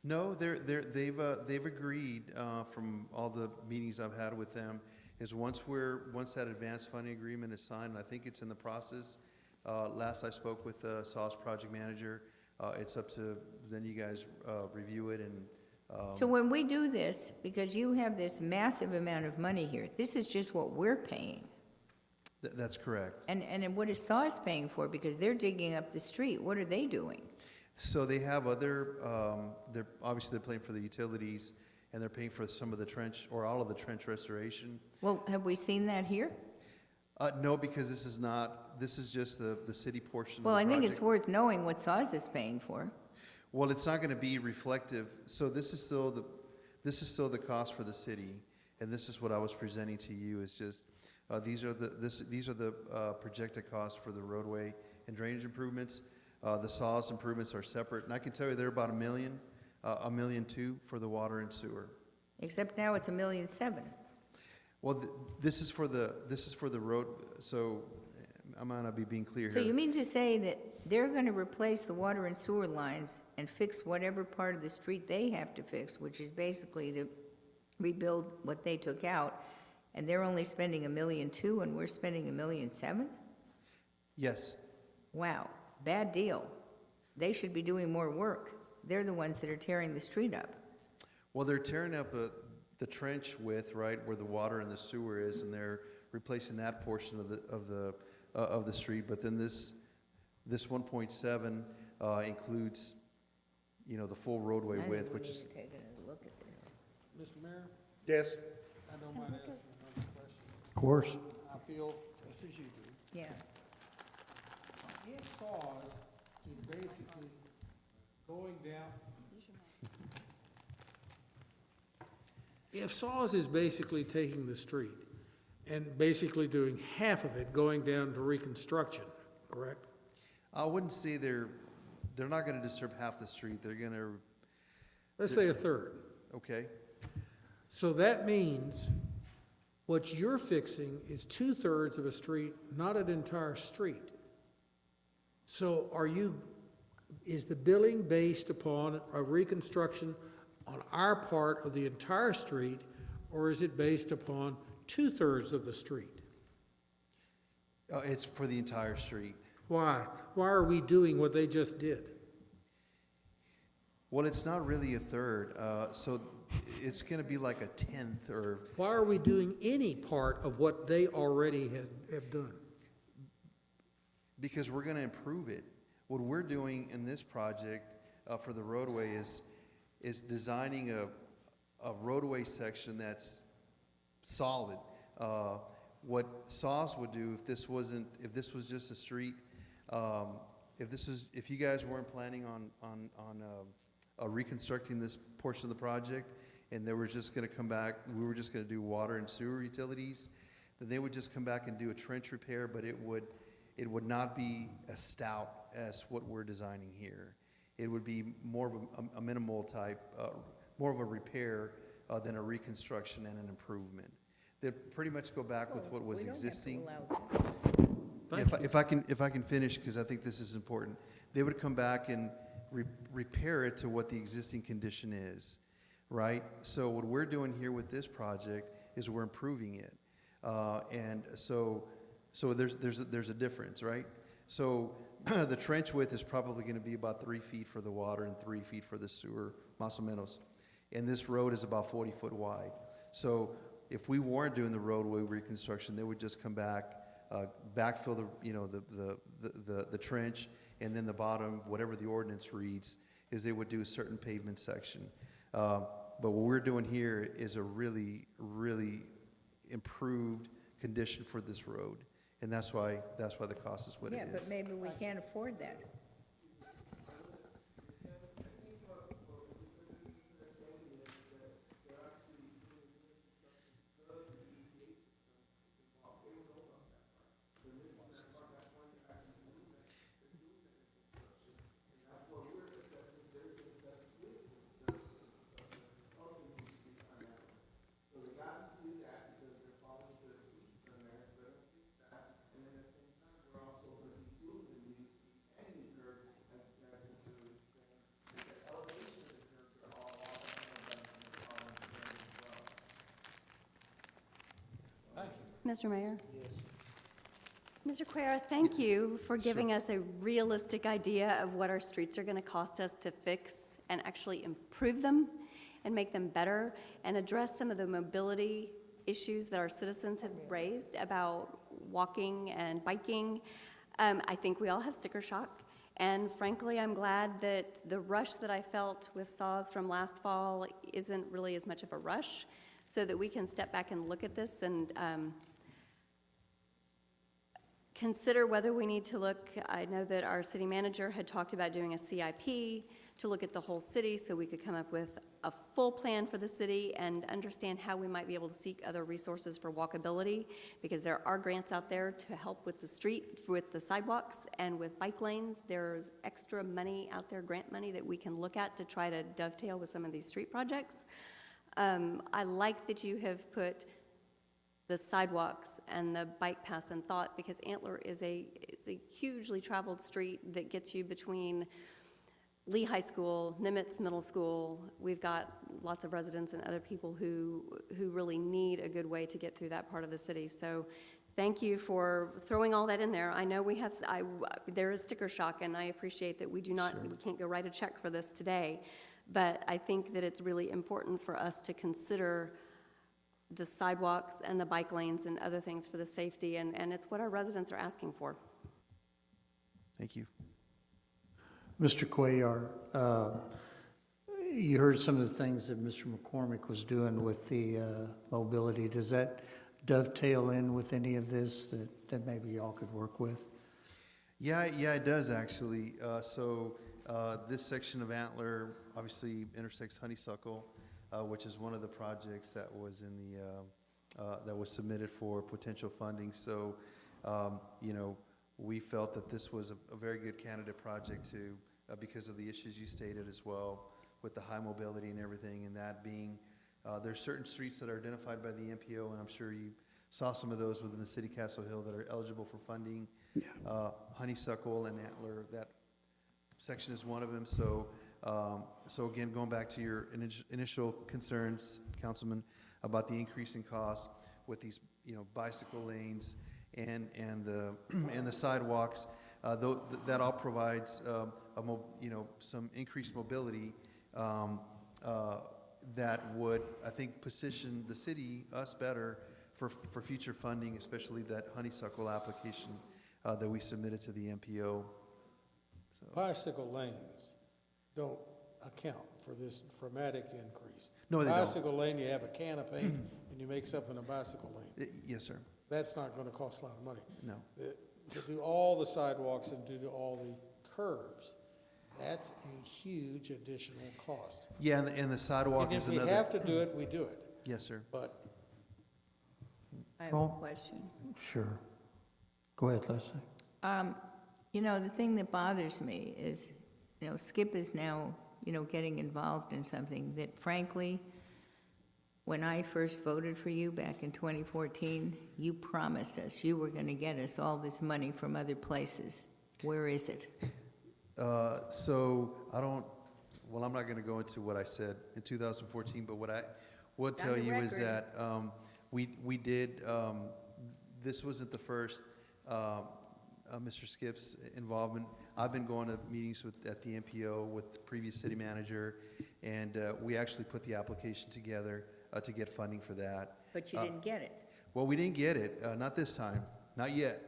No, they've agreed, from all the meetings I've had with them, is once that advanced funding agreement is signed, and I think it's in the process. Last I spoke with the SAWS project manager, it's up to, then you guys, review it and, So when we do this, because you have this massive amount of money here, this is just what we're paying. that's correct. And what is SAWS paying for? Because they're digging up the street. What are they doing? So they have other, they're paying for the utilities, and they're paying for some of the trench, or all of the trench restoration. Well, have we seen that here? No, because this is just the city portion of the Well, I project. think it's worth knowing what SAWS is paying for. Well, it's not gonna be reflective, so this is still the cost for the city, and this is what I was presenting to you, is just, these are the projected costs for the roadway and drainage improvements. The SAWS improvements are separate, and I can tell you they're about $1 million, $1.2 million for the water and sewer. Except now it's $1.7 million. Well, this is for the road, so I might not be being clear So here. you mean to say that they're going to replace the water and sewer lines and fix whatever part of the street they have to fix, which is basically to rebuild what they took out, and they're only spending $1.2 million and we're spending $1.7 million? Yes. Wow, bad deal. They should be doing more work. They're the ones that are tearing the street up. Well, they're tearing up the trench width, right, where the water and the sewer is, and they're replacing that portion of the street. But then this 1.7 includes, the full roadway width, which is. Taking a look at this. Mr. Mayor, Yes. I don't mind asking another question. Of course. I feel just as you do. Yeah. If SAWS is basically going down. If SAWS is basically taking the street and basically doing half of it going down to reconstruction, correct? I wouldn't say they're not gonna disturb half the street. They're gonna, Let's say a third. okay. So that means what you're fixing is 2/3 of a street, not an entire street. So is the billing based upon a reconstruction on our part of the entire street, or is it based upon 2/3 of the street? It's for the entire street. Why? Why are we doing what they just did? Well, it's not really a third, so it's gonna be like a tenth, or, Why are we doing any part of what they already have done? because we're gonna improve it. What we're doing in this project, for the roadway is designing a roadway section that's solid. What SAWS would do if this was just a street, if you guys weren't planning on reconstructing this portion of the project, and they were just gonna come back, we were just gonna do water and sewer utilities, then they would just come back and do a trench repair, but it would not be as stout as what we're designing here. It would be more of a minimal type, more of a repair than a reconstruction and an improvement. They'd pretty much go back with what was existing. If I can finish, because I think this is important. They would come back and repair it to what the existing condition is, right? So what we're doing here with this project is we're improving it. And so there's a difference, right? So the trench width is probably going to be about 3 feet for the water and 3 feet for the sewer, más o menos. And this road is about 40 foot wide. So if we weren't doing the roadway reconstruction, they would just come back, backfill the trench, and then the bottom, whatever the ordinance reads, is they would do a certain pavement section. But what we're doing here is a really, really improved condition for this road. And that's why the cost is what it is. Yeah, but maybe we can't afford that. Mr. Mayor? Yes. Mr. Cuera, thank you for giving us a realistic idea of what our streets are going to cost us to fix and actually improve them and make them better and address some of the mobility issues that our citizens have raised about walking and biking. I think we all have sticker shock. And frankly, I'm glad that the rush that I felt with saws from last fall isn't really as much of a rush, so that we can step back and look at this and consider whether we need to look. I know that our city manager had talked about doing a CIP to look at the whole city so we could come up with a full plan for the city and understand how we might be able to seek other resources for walkability, because there are grants out there to help with the street, with the sidewalks and with bike lanes. There's extra money out there, grant money, that we can look at to try to dovetail with some of these street projects. I like that you have put the sidewalks and the bike paths in thought, because Antler is a hugely traveled street that gets you between Lee High School, Nimitz Middle School. We've got lots of residents and other people who really need a good way to get through that part of the city. So thank you for throwing all that in there. I know we have, there is sticker shock, and I appreciate that we can't go write a check for this today, but I think that it's really important for us to consider the sidewalks and the bike lanes and other things for the safety, and it's what our residents are asking for. Thank you. Mr. Cuellar, you heard some of the things that Mr. McCormick was doing with the mobility. Does that dovetail in with any of this that maybe y'all could work with? Yeah, it does actually. This section of Antler obviously intersects Honeysuckle, which is one of the projects that was in the that was submitted for potential funding. So, we felt that this was a very good candidate project to because of the issues you stated as well with the high mobility and everything, and that being there's certain streets that are identified by the MPO, and I'm sure you saw some of those within the city Castle Hill that are eligible for funding. Yeah. Honeysuckle and Antler, that section is one of them. So again, going back to your initial concerns, Councilman, about the increasing costs with these, bicycle lanes and the sidewalks, that all provides some increased mobility that would, I think, position the city, us, better for future funding, especially that Honeysuckle application that we submitted to the MPO. So. Bicycle lanes don't account for this dramatic increase. No, they don't. Bicycle lane, you have a can of paint and you make something a bicycle lane. Yes, sir. That's not going to cost a lot of money. No. To do all the sidewalks and to do all the curbs, that's a huge additional cost. Yeah, and the sidewalk is another. And if we have to do it, we do it. Yes, sir. But I have a question. Sure. Go ahead, Leslie. The thing that bothers me is, Skip is now, getting involved in something that, frankly, when I first voted for you back in 2014, you promised us you were going to get us all this money from other places. Where is it? I'm not going to go into what I said in 2014, but what I would tell you is that we did, this wasn't the first Mr. Skip's involvement. I've been going to meetings at the MPO with the previous city manager, and we actually put the application together to get funding for that. But you didn't get it. Well, we didn't get it, not this time, not yet.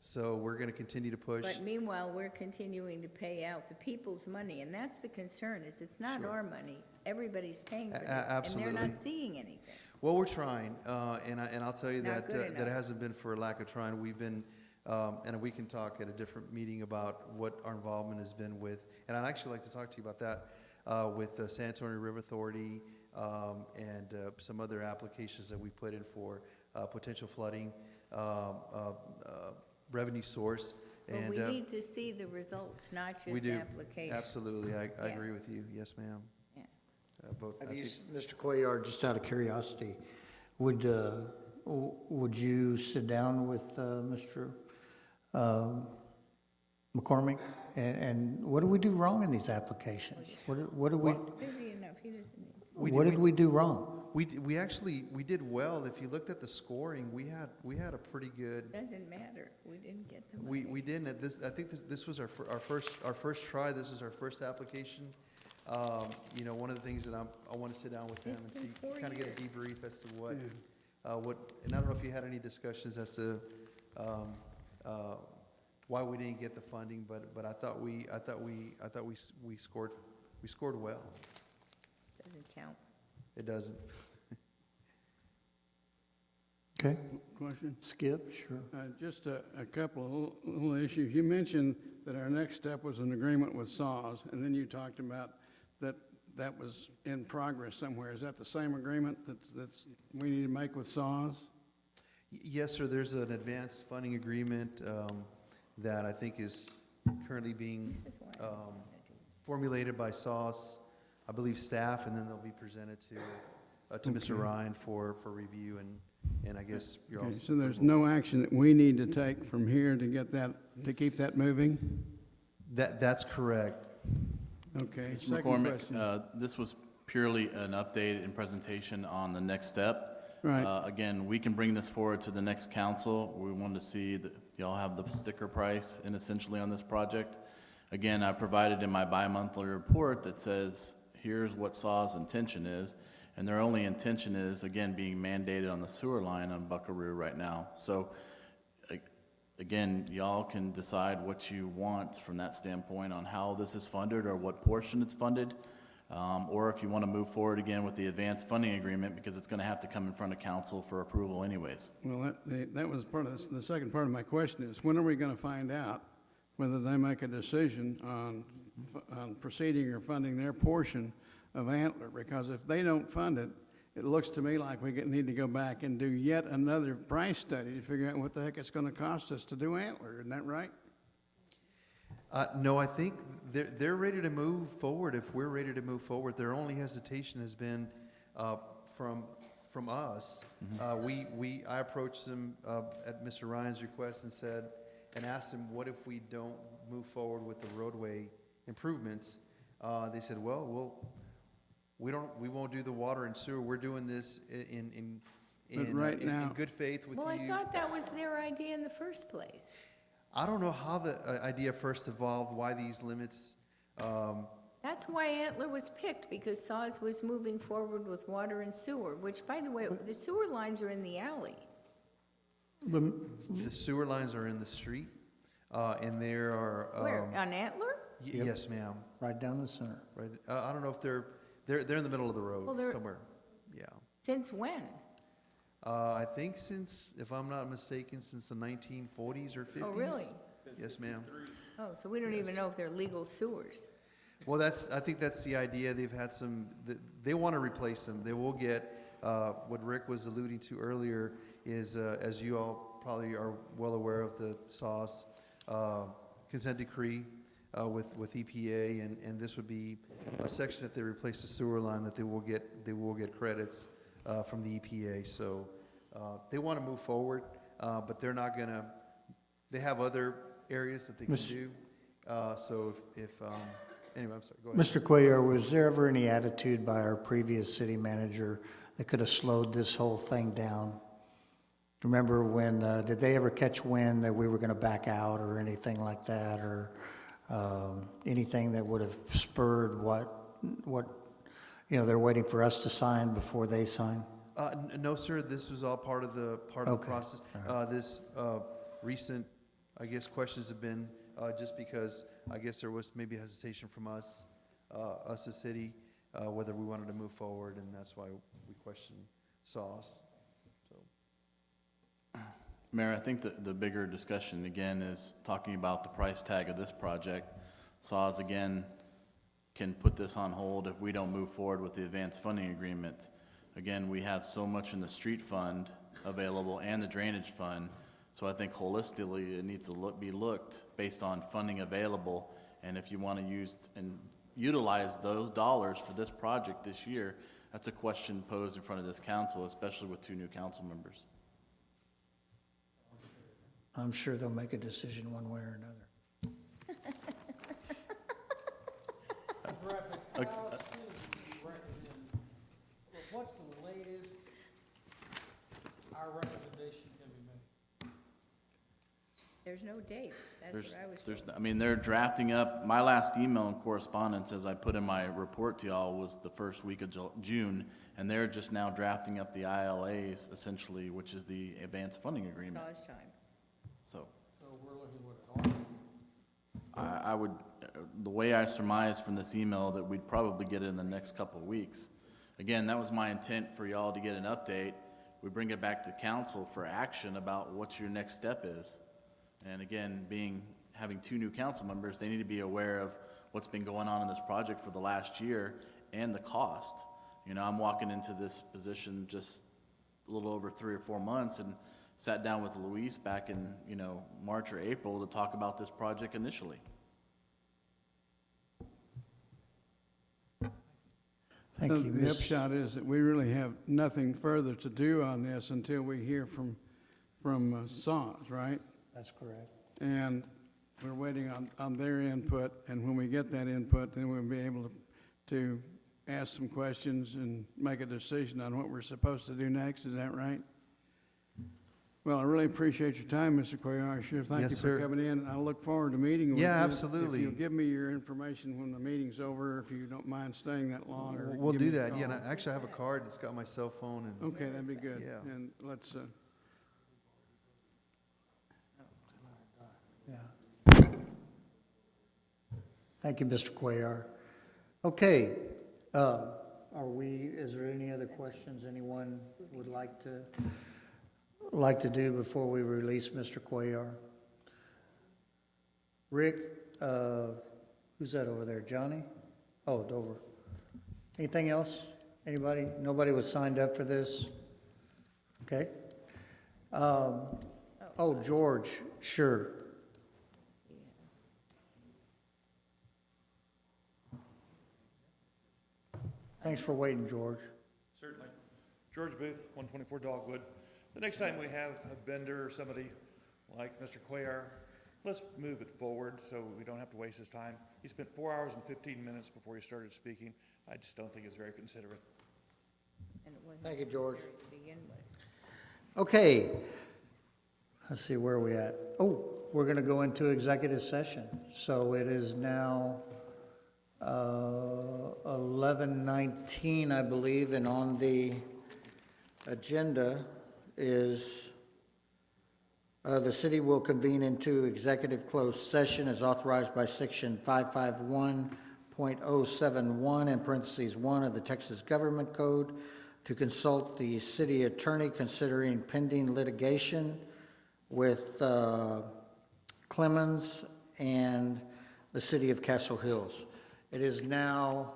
So we're going to continue to push. But meanwhile, we're continuing to pay out the people's money, and that's the concern, is it's not our money. Everybody's paying for this, and they're not Absolutely. seeing anything. Well, we're trying, and I'll tell you Not that good that it enough. hasn't been for a lack of trying. We've been, and we can talk at a different meeting about what our involvement has been with, and I'd actually like to talk to you about that with the San Antonio River Authority and some other applications that we put in for potential flooding revenue source. But And we need to see the results, not we just do applications. absolutely. I Yeah. agree with you. Yes, ma'am. Yeah. Both. I think- Mr. Cuellar, just out of curiosity, would you sit down with Mr. McCormick? And what do we do wrong in these applications? What do we, He's busy enough, he doesn't need. what did we do wrong? We actually did well. If you looked at the scoring, we had a pretty good. Doesn't matter, we didn't get the money. We didn't. I think this was our first try. This is our first application. You know, one of the things that I want to sit down with them It's and been see, 4 kind of get a years. debrief as to what, and I don't know if you had any discussions as to why we didn't get the funding, but I thought we scored well. Doesn't count. It doesn't. Okay, Question? Skip, sure. Just a couple of little issues. You mentioned that our next step was an agreement with SAWS, and then you talked about that was in progress somewhere. Is that the same agreement that's we need to make with SAWS? Yes, sir. There's an advanced funding agreement that I think is currently being This is why I wanted to do. formulated by SAWS, I believe staff, and then they'll be presented to Mr. Okay. Ryan for review and I guess you're Okay, also. so there's no action that we need to take from here to get that, to keep that moving? That's correct. Okay, Mr. second McCormick, question. this was purely an update and presentation on the next step. Right. Again, we can bring this forward to the next council. We wanted to see that y'all have the sticker price and essentially on this project. Again, I provided in my bi-monthly report that says, here's what SAW's intention is, and their only intention is, again, being mandated on the sewer line on Buckaroo right now. So, again, y'all can decide what you want from that standpoint on how this is funded or what portion it's funded. Or if you want to move forward again with the advanced funding agreement, because it's going to have to come in front of council for approval anyways. Well, that was part of the second part of my question is, when are we going to find out whether they make a decision on proceeding or funding their portion of Antler? Because if they don't fund it, it looks to me like we need to go back and do yet another price study to figure out what the heck it's going to cost us to do Antler. Isn't that right? No, I think they're ready to move forward if we're ready to move forward. Their only hesitation has been from us. I approached them at Mr. Ryan's request and asked them, what if we don't move forward with the roadway improvements? They said, well, we won't do the water and sewer. We're doing this in good faith with you. Well, I thought that was their idea in the first place. I don't know how the idea first evolved, why these limits. That's why Antler was picked, because SAWS was moving forward with water and sewer, which, by the way, the sewer lines are in the alley. The sewer lines are in the street, and there are. Where, on Antler? Yes, ma'am. Right down the center. Right. I don't know if they're in the middle of the road Well, they're- somewhere. Yeah. Since when? I think since, if I'm not mistaken, since the 1940s or 50s. Oh, really? Yes, ma'am. Oh, so we don't even Yes. know if they're legal sewers. Well, I think that's the idea. They've had they want to replace them. They will get, what Rick was alluding to earlier is, as you all probably are well aware of, the SAWS consent decree with EPA, and this would be a section if they replace the sewer line that they will get credits from the EPA. So they want to move forward, but they're not gonna. They have other areas that they can do. So if anyway, I'm sorry. Go ahead. Mr. Cuellar, was there ever any attitude by our previous city manager that could have slowed this whole thing down? Remember when, did they ever catch wind that we were gonna back out or anything like that, or, anything that would have spurred what, they're waiting for us to sign before they sign? No, sir, this was all part of the Okay. process. This recent, I guess, questions have been just because I guess there was maybe hesitation from us, the city, whether we wanted to move forward, and that's why we questioned SAWS. So, Mayor, I think the bigger discussion again is talking about the price tag of this project. SAWS again can put this on hold if we don't move forward with the advanced funding agreement. Again, we have so much in the street fund available and the drainage fund, so I think holistically it needs to be looked based on funding available, and if you want to use and utilize those dollars for this project this year, that's a question posed in front of this council, especially with 2 new council members. I'm sure they'll make a decision one way or another. What's the latest our recommendation can be made? There's no date, that's what I was told. I mean, they're drafting up, my last email and correspondence, as I put in my report to y'all, was the first week of June, and they're just now drafting up the ILAs, essentially, which is the advanced funding agreement. SAWS time. So, We're looking, what, at August? I would, the way I surmise from this email that we'd probably get it in the next couple of weeks. Again, that was my intent for y'all to get an update. We bring it back to council for action about what your next step is. And again, having 2 new council members, they need to be aware of what's been going on in this project for the last year and the cost. I'm walking into this position just a little over 3 or 4 months and sat down with Luis back in, March or April to talk about this project initially. Thank So you, the Ms. upshot is that we really have nothing further to do on this until we hear from SAWS, right? That's correct. And we're waiting on their input, and when we get that input, then we'll be able to ask some questions and make a decision on what we're supposed to do next. Is that right? Well, I really appreciate your time, Mr. Cuellar. Sure, thank you Yes, for sir. coming in. I look forward to meeting with you. Yeah, absolutely. If you'll give me your information when the meeting's over, if you don't mind staying that long, or We'll give do me a that, yeah, and call. I actually have a card, it's got my cell phone and. Okay, that'd be good. Yeah. And let's, Yeah. Thank you, Mr. Cuellar. Okay, is there any other questions anyone would like to do before we release Mr. Cuellar? Rick, who's that over there, Johnny? Oh, Dover. Anything else? Anybody? Nobody was signed up for this? Okay. George, sure. Thanks for waiting, George. Certainly. George Booth, 124 Dogwood. The next time we have a vendor or somebody like Mr. Cuellar, let's move it forward so we don't have to waste his time. He spent 4 hours and 15 minutes before he started speaking. I just don't think it's very considerate. And it wasn't Thank you, George. necessary to begin with. Okay. Let's see, where are we at? Oh, we're going to go into executive session. So it is now 11:19, I believe, and on the agenda is the city will convene into executive closed session as authorized by section 551.071 in parentheses 1 of the Texas Government Code to consult the city attorney considering pending litigation with Clemens and the city of Castle Hills. It is now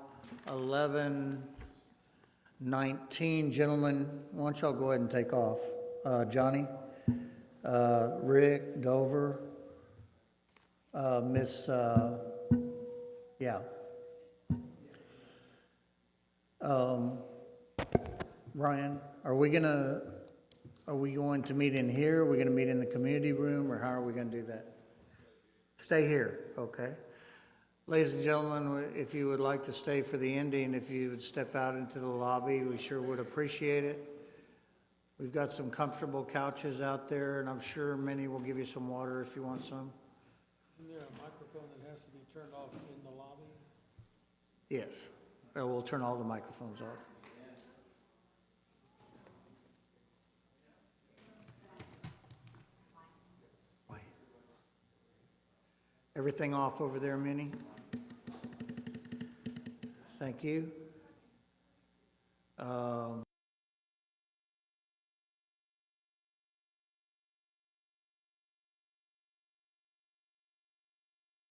11:19. Gentlemen, why don't y'all go ahead and take off? Johnny, Rick, Dover, Miss, yeah. Ryan, are we going to meet in here? Are we going to meet in the community room, or how are we going to do that? Stay here, okay. Ladies and gentlemen, if you would like to stay for the ending, if you would step out into the lobby, we sure would appreciate it. We've got some comfortable couches out there, and I'm sure Minnie will give you some water if you want some. Isn't there a microphone that has to be turned off in the lobby? Yes, we'll turn all the microphones off. Why? Everything off over there, Minnie? Thank you.